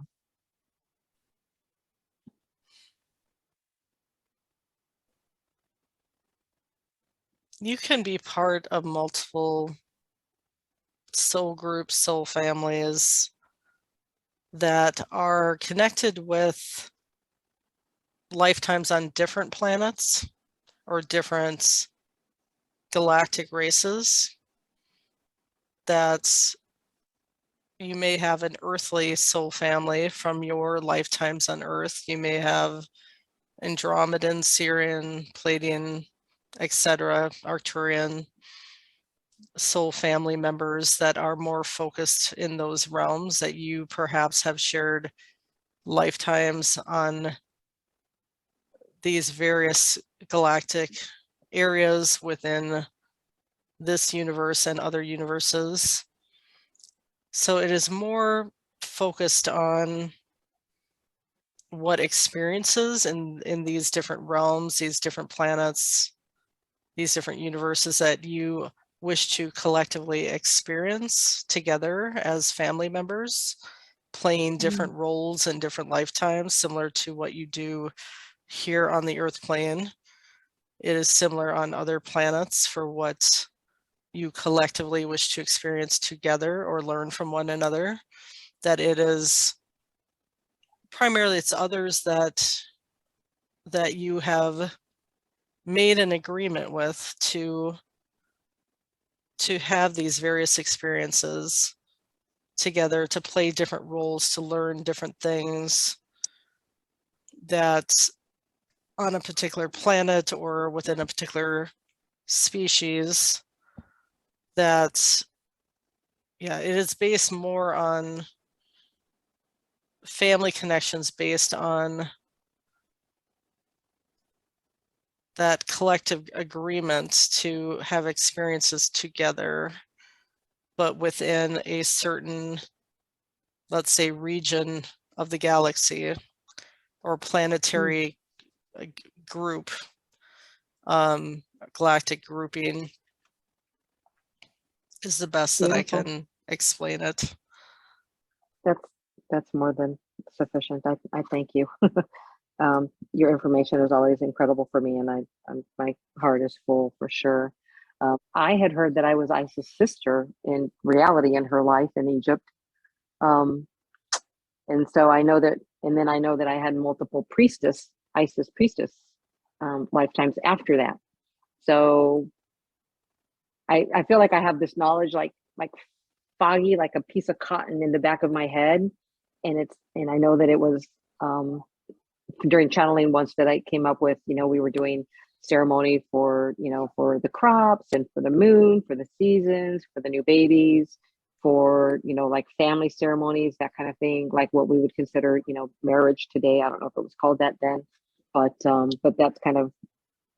A: You can be part of multiple soul groups, soul families that are connected with lifetimes on different planets or different galactic races. That you may have an earthly soul family from your lifetimes on Earth. You may have Andromedan, Syrian, Pleiadian, etc., Arcturian soul family members that are more focused in those realms, that you perhaps have shared lifetimes on these various galactic areas within this universe and other universes. So it is more focused on what experiences in these different realms, these different planets, these different universes that you wish to collectively experience together as family members, playing different roles in different lifetimes, similar to what you do here on the Earth plane. It is similar on other planets for what you collectively wish to experience together or learn from one another. That it is primarily, it's others that you have made an agreement with to have these various experiences together, to play different roles, to learn different things that on a particular planet or within a particular species. That, yeah, it is based more on family connections, based on that collective agreement to have experiences together, but within a certain, let's say, region of the galaxy or planetary group, galactic grouping is the best that I
D: Beautiful.
A: can explain it.
D: That's more than sufficient. I thank you. Your information is always incredible for me, and my heart is full for sure. I had heard that I was Isis' sister in reality in her life in Egypt. And so I know that, and then I know that I had multiple Isis priestess lifetimes after that. So I feel like I have this knowledge like foggy, like a piece of cotton in the back of my head. And I know that it was during channeling once that I came up with, we were doing ceremony for, for the crops and for the moon, for the seasons, for the new babies, for, like family ceremonies, that kind of thing, like what we would consider, marriage today. I don't know if it was called that then, but that's kind of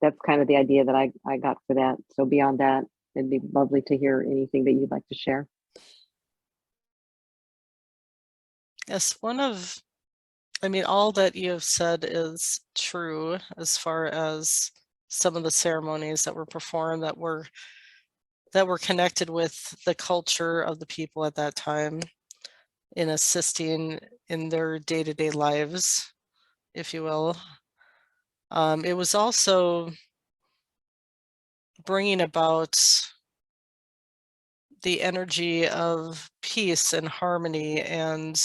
D: the idea that I got for that. So beyond that, it'd be lovely to hear anything that you'd like to share.
A: Yes, all that you have said is true as far as some of the ceremonies that were performed that were connected with the culture of the people at that time in assisting in their day-to-day lives, if you will. It was also bringing about the energy of peace and harmony and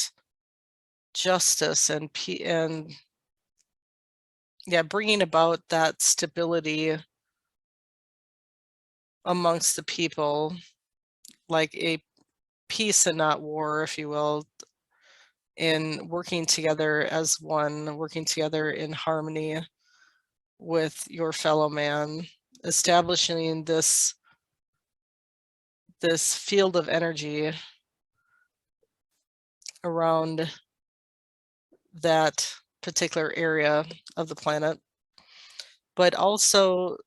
A: justice and bringing about that stability amongst the people, like a peace and not war, if you will, in working together as one, working together in harmony with your fellow man, establishing this field of energy around that particular area of the planet. But also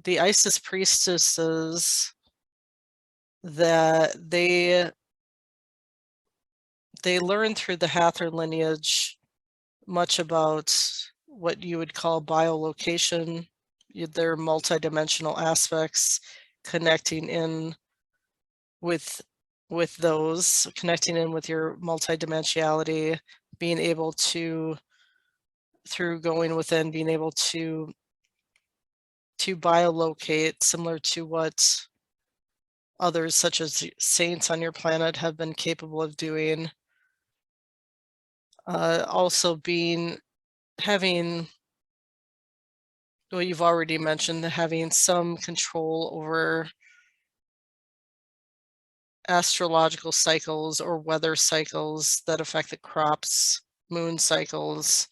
A: the Isis priestesses, that they learn through the Hathor lineage much about what you would call biolocation, their multidimensional aspects, connecting in with those, connecting in with your multidimensionality, being able to, through going within, being able to biolocate, similar to what others such as saints on your planet have been capable of doing. Also having, well, you've already mentioned having some control over astrological cycles or weather cycles that affect the crops, moon cycles,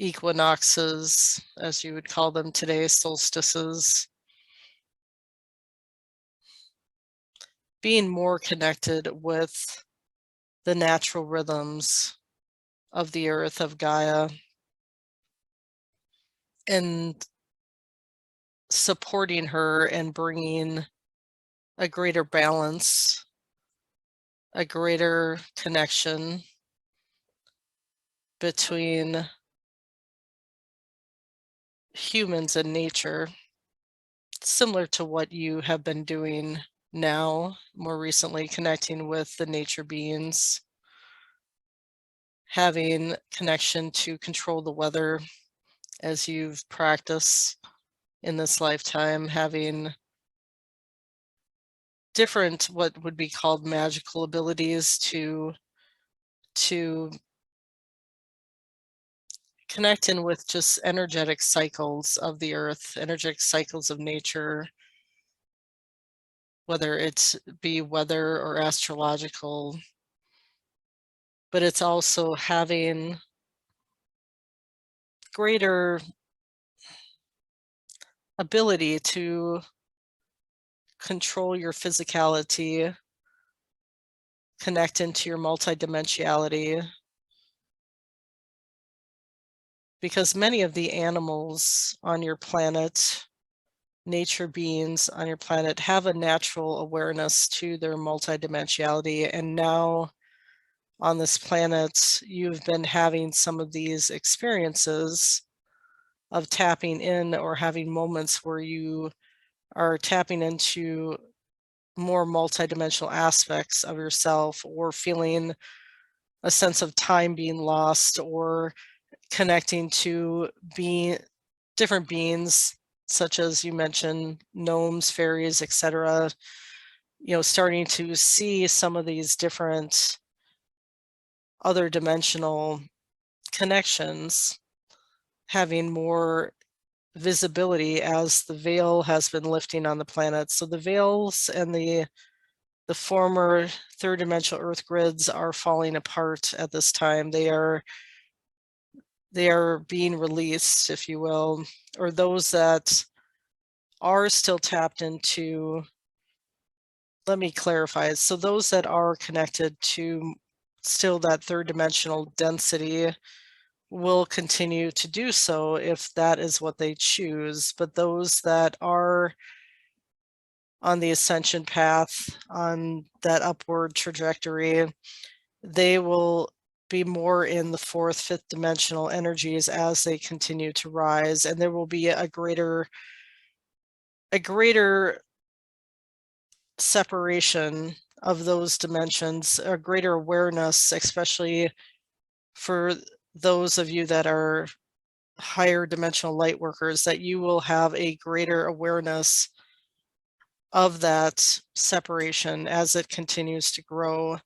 A: equinoxes, as you would call them today, solstices. Being more connected with the natural rhythms of the earth, of Gaia, and supporting her and bringing a greater balance, a greater connection between humans and nature, similar to what you have been doing now, more recently, connecting with the nature beings, having connection to control the weather as you've practiced in this lifetime, having different, what would be called magical abilities to connect in with just energetic cycles of the earth, energetic cycles of nature, whether it's be weather or astrological. But it's also having greater ability to control your physicality, connect into your multidimensionality, because many of the animals on your planet, nature beings on your planet, have a natural awareness to their multidimensionality, and now on this planet, you've been having some of these experiences of tapping in or having moments where you are tapping into more multidimensional aspects of yourself, or feeling a sense of time being lost, or connecting to different beings, such as you mentioned, gnomes, fairies, etc. Starting to see some of these different other dimensional connections having more visibility as the veil has been lifting on the planet. So the veils and the former third dimensional earth grids are falling apart at this time. They are being released, if you will, or those that are still tapped into. Let me clarify. So those that are connected to still that third dimensional density will continue to do so if that is what they choose. But those that are on the ascension path, on that upward trajectory, they will be more in the fourth, fifth dimensional energies as they continue to rise. And there will be a greater separation of those dimensions, a greater awareness, especially for those of you that are higher dimensional light workers, that you will have a greater awareness of that separation as it continues to grow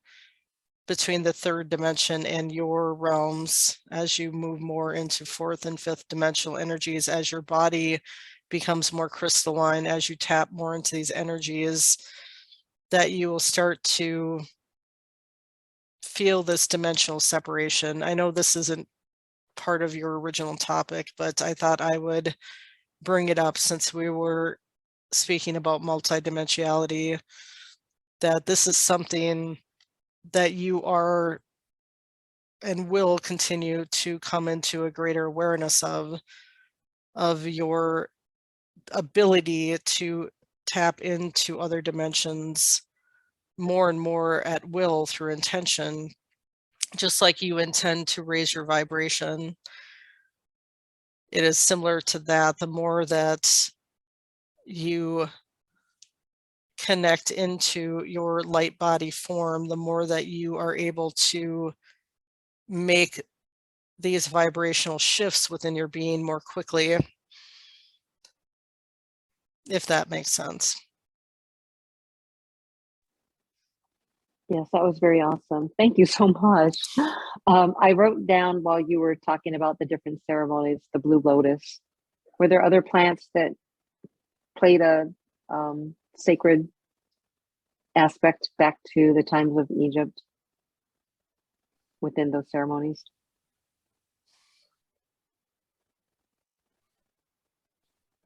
A: between the third dimension and your realms, as you move more into fourth and fifth dimensional energies, as your body becomes more crystalline, as you tap more into these energies, that you will start to feel this dimensional separation. I know this isn't part of your original topic, but I thought I would bring it up since we were speaking about multidimensionality, that this is something that you are and will continue to come into a greater awareness of your ability to tap into other dimensions more and more at will through intention, just like you intend to raise your vibration. It is similar to that. The more that you connect into your light body form, the more that you are able to make these vibrational shifts within your being more quickly, if that makes sense.
D: Yes, that was very awesome. Thank you so much. I wrote down while you were talking about the different ceremonies, the blue lotus. Were there other plants that played a sacred aspect back to the times of Egypt within those ceremonies?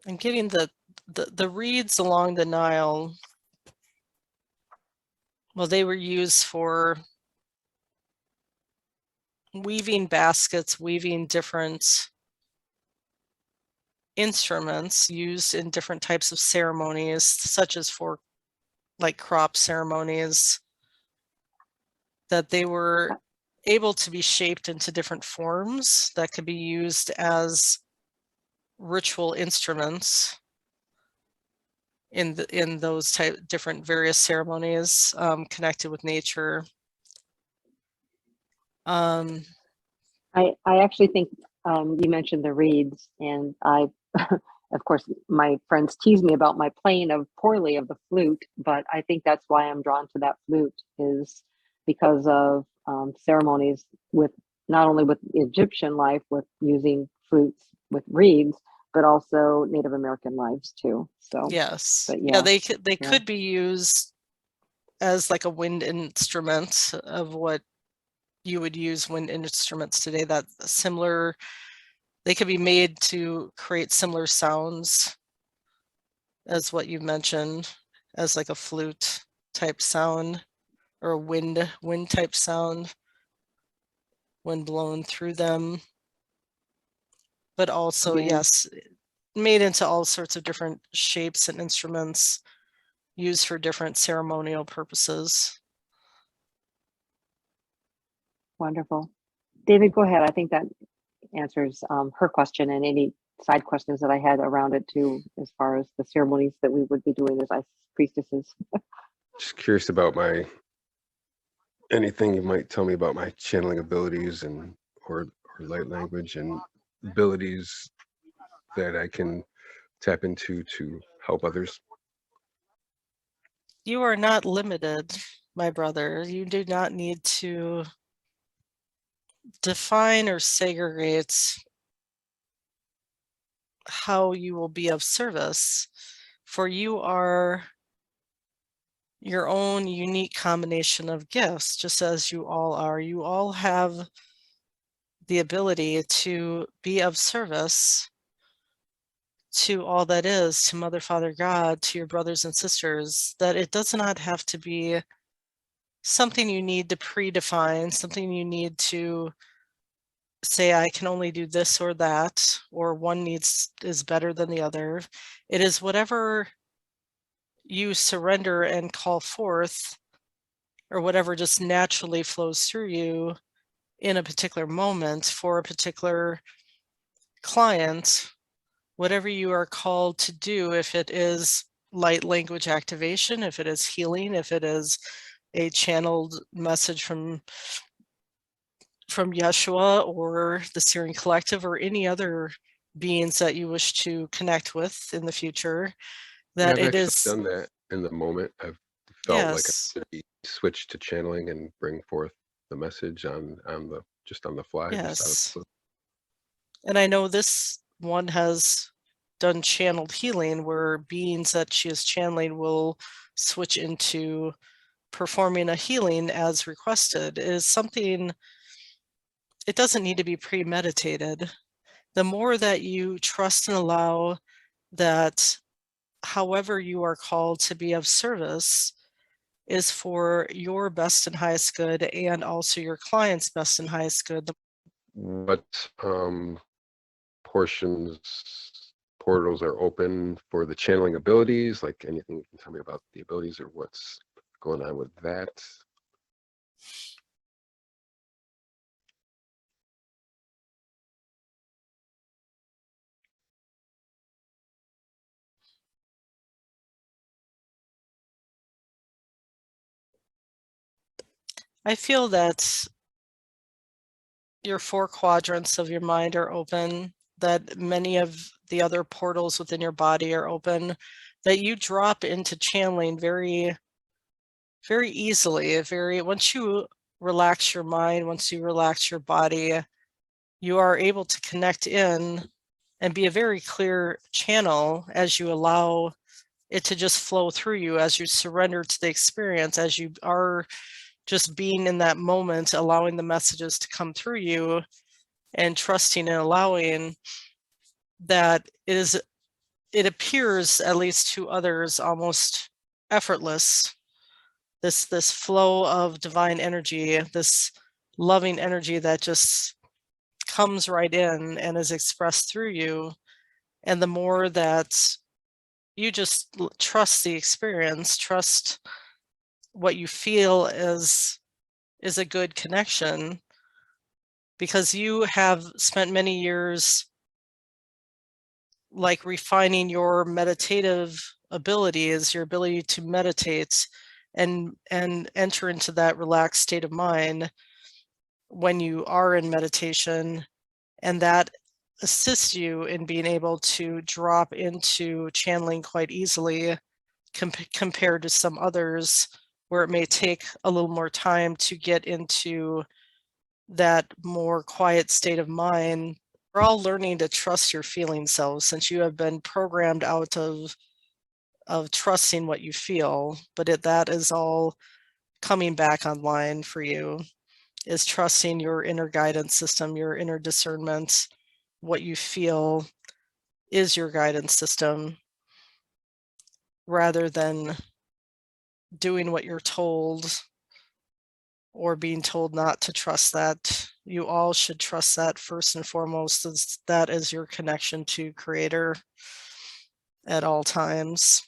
A: And getting the reeds along the Nile, well, they were used for weaving baskets, weaving different instruments used in different types of ceremonies, such as for like crop ceremonies, that they were able to be shaped into different forms that could be used as ritual instruments in those different various ceremonies connected with nature.
D: I actually think you mentioned the reeds, and I, of course, my friends tease me about my playing of poorly of the flute, but I think that's why I'm drawn to that flute, is because of ceremonies with not only with Egyptian life, with using flutes with reeds, but also Native American lives too. So
A: yes,
D: but
A: yeah, they
D: yeah.
A: could be used as like a wind instrument of what you would use wind instruments today. That similar, they could be made to create similar sounds as what you mentioned, as like a flute type sound or a wind type sound when blown through them. But also, yes, made into all sorts of different shapes and instruments used for different ceremonial purposes.
D: Wonderful. David, go ahead. I think that answers her question and any side questions that I had around it too, as far as the ceremonies that we would be doing as priestesses.
C: Just curious about anything you might tell me about my channeling abilities and or light language and abilities that I can tap into to help others.
A: You are not limited, my brother. You do not need to define or segregate how you will be of service, for you are your own unique combination of gifts, just as you all are. You all have the ability to be of service to all that is, to Mother, Father, God, to your brothers and sisters, that it does not have to be something you need to predefine, something you need to say, I can only do this or that, or one is better than the other. It is whatever you surrender and call forth, or whatever just naturally flows through you in a particular moment for a particular client, whatever you are called to do, if it is light language activation, if it is healing, if it is a channeled message from Yeshua or the Syrian Collective or any other beings that you wish to connect with in the future, that
C: I've
A: it is
C: done that in the moment. I've felt like I
A: yes,
C: should be switched to channeling and bring forth the message on the fly.
A: yes. And I know this one has done channeled healing where beings that she is channeling will switch into performing a healing as requested. It is something, it doesn't need to be premeditated. The more that you trust and allow that however you are called to be of service is for your best and highest good and also your client's best and highest good.
C: What portals are open for the channeling abilities? Like anything you can tell me about the abilities or what's going on with that?
A: I feel that your 4 quadrants of your mind are open, that many of the other portals within your body are open, that you drop into channeling very, very easily. Once you relax your mind, once you relax your body, you are able to connect in and be a very clear channel as you allow it to just flow through you, as you surrender to the experience, as you are just being in that moment, allowing the messages to come through you and trusting and allowing that it appears, at least to others, almost effortless. This flow of divine energy, this loving energy that just comes right in and is expressed through you. And the more that you just trust the experience, trust what you feel is a good connection, because you have spent many years like refining your meditative abilities, your ability to meditate and enter into that relaxed state of mind when you are in meditation, and that assists you in being able to drop into channeling quite easily compared to some others where it may take a little more time to get into that more quiet state of mind. We're all learning to trust your feeling selves, since you have been programmed out of trusting what you feel, but that is all coming back online for you, is trusting your inner guidance system, your inner discernment. What you feel is your guidance system, rather than doing what you're told or being told not to trust that. You all should trust that first and foremost, as that is your connection to Creator at all times.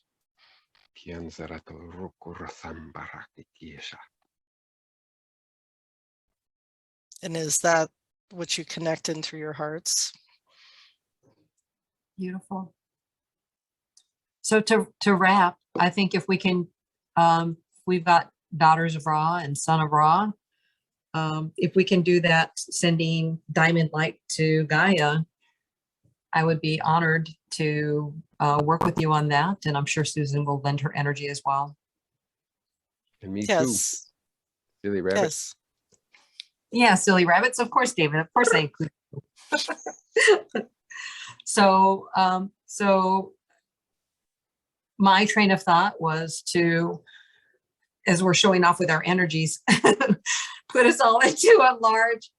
A: And is that what you connect in through your hearts?
E: Beautiful. So to wrap, I think if we can, we've got daughters of Ra and son of Ra. If we can do that, sending diamond light to Gaia, I would be honored to work with you on that. And I'm sure Susan will lend her energy as well.
C: And me too.
A: Yes.
C: Silly rabbit.
A: Yes.
E: Yeah, silly rabbits. Of course, David. Of course, I include you. So my train of thought was to, as we're showing off with our energies, put us all into a large,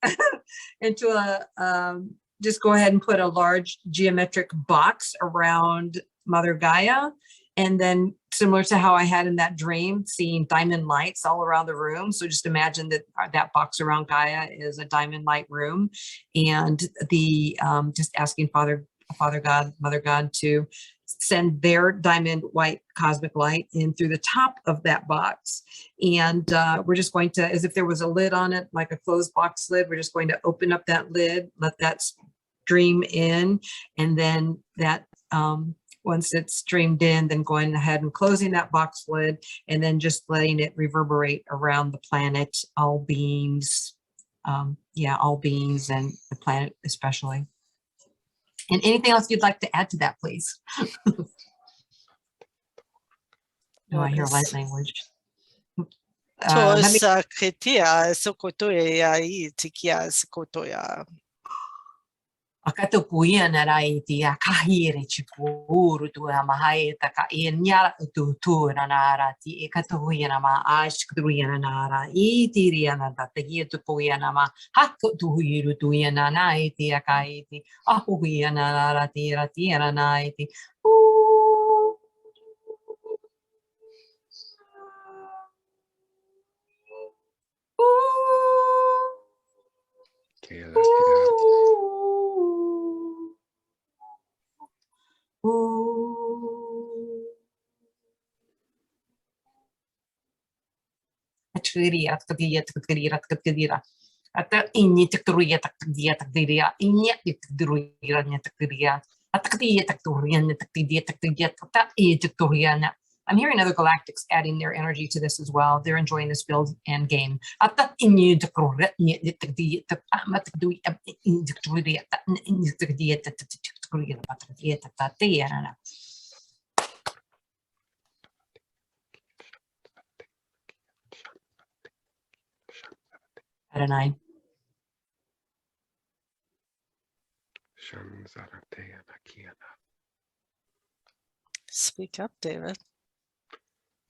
E: just go ahead and put a large geometric box around Mother Gaia. And then similar to how I had in that dream, seeing diamond lights all around the room. So just imagine that that box around Gaia is a diamond light room. And the just asking Father God, Mother God to send their diamond white cosmic light in through the top of that box. And we're just going to, as if there was a lid on it, like a closed box lid, we're just going to open up that lid, let that stream in, and then that once it's streamed in, then going ahead and closing that box lid, and then just letting it reverberate around the planet, all beings, all beings, and the planet especially. And anything else you'd like to add to that, please? No, I hear light language.
A: Tosa ketia sokotoya I tikia sokotoya.
E: Akatukuia na rai ti akahire chikuru tu amahai taka inya tu na nara ti ekatukuia na ma ashkuia na nara itiria na tatia tu kuia na ma hakku tu hiru tu na nai ti akai ti akuia na nara ti na nai ti Ata ini tekturia takdia takdiria ini tekturia takdiria atakdia tekturia takdia ata tekturia. I'm hearing other galactics adding their energy to this as well. They're enjoying this build and game. Ata ini tekturia takdia takdia tekturia takdia takdia. Adonai.
A: Speak up, David.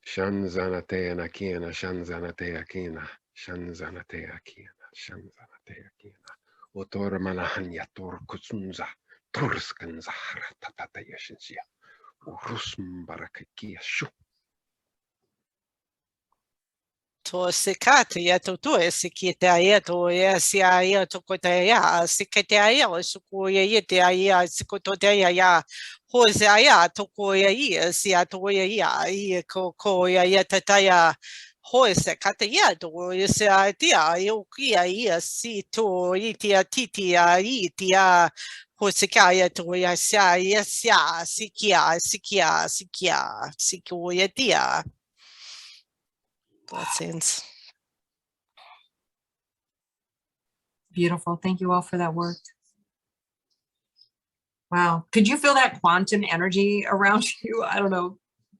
C: Shanzanate Akina, Shanzanate Akina, Shanzanate Akina, Shanzanate Akina, Otor Malahanya Tor Kutsunza, Turskanza, Tatata Yashinsia, Urusum Barakakia Shu.
A: To sikate ya to sikite ya to sia ya to kote ya sikate ya suku ya te ya sikoto ya hose ya to ko ya sia to ya ko ya tata ya hose kate ya to sia tia yo ya si to itia titia itia hose kaya to ya sia sikia siku ya tia. Blessings.
E: Beautiful. Thank you all for that work. Wow. Could you feel that quantum energy around you? I don't know.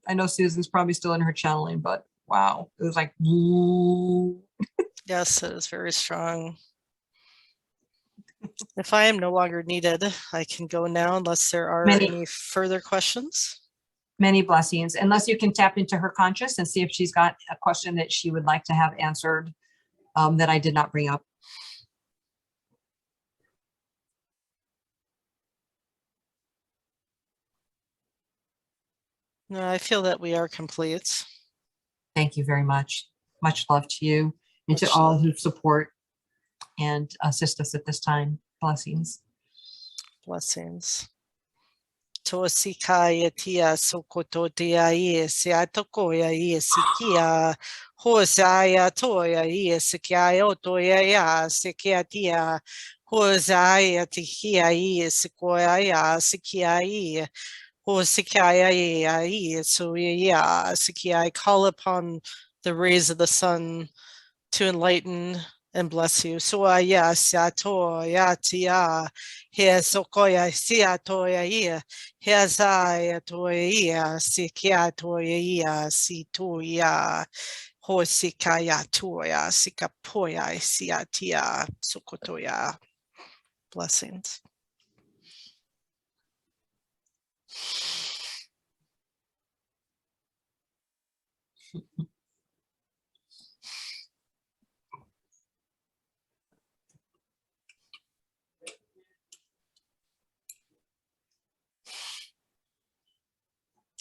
E: I know Susan's probably still in her channeling, but wow. It was like, woo.
A: Yes, it is very strong. If I am no longer needed, I can go now unless there are any further questions.
E: Many blessings, unless you can tap into her conscious and see if she's got a question that she would like to have answered that I did not bring up.
A: No, I feel that we are complete.
E: Thank you very much. Much love to you and to all who support and assist us at this time. Blessings.
A: Blessings. to sikaya tia sokoto tia ie se atokoya ie sikia ho saya toya ie sikia otoya ya sikia tia ho saya tikia ie sikoya ya sikia ie ho sikia ie so ya sikia. I call upon the rays of the sun to enlighten and bless you. So ya sato ya tia he sokoya sia toya ia he saya toya ia sikia toya ia si toya ho sikaya toya sikapoya sia tia sokotoya. Blessings.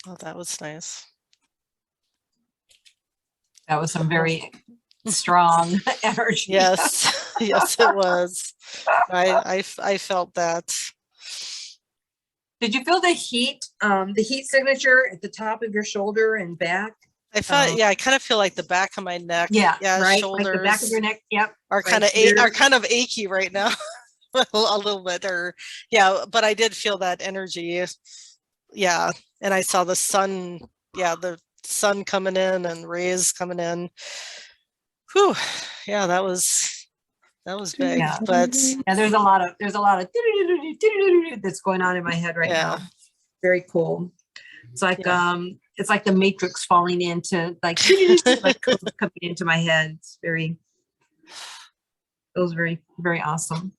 A: Oh, that was nice.
E: That was some very strong energy.
A: Yes, yes, it was. I felt that.
E: Did you feel the heat signature at the top of your shoulder and back?
A: I felt, yeah, I kind of feel like the back of my neck,
E: Yeah, right.
A: shoulders,
E: Like the back of your neck. Yep.
A: are kind of achy right now, a little bit, or yeah. But I did feel that energy, yeah. And I saw the sun, the sun coming in and rays coming in. Whew, yeah, that was big.
E: Yeah.
A: But
E: yeah, there's a lot of that's going on in my head right now. Very cool. It's like it's like the Matrix falling into like coming into my head. It was very, very awesome.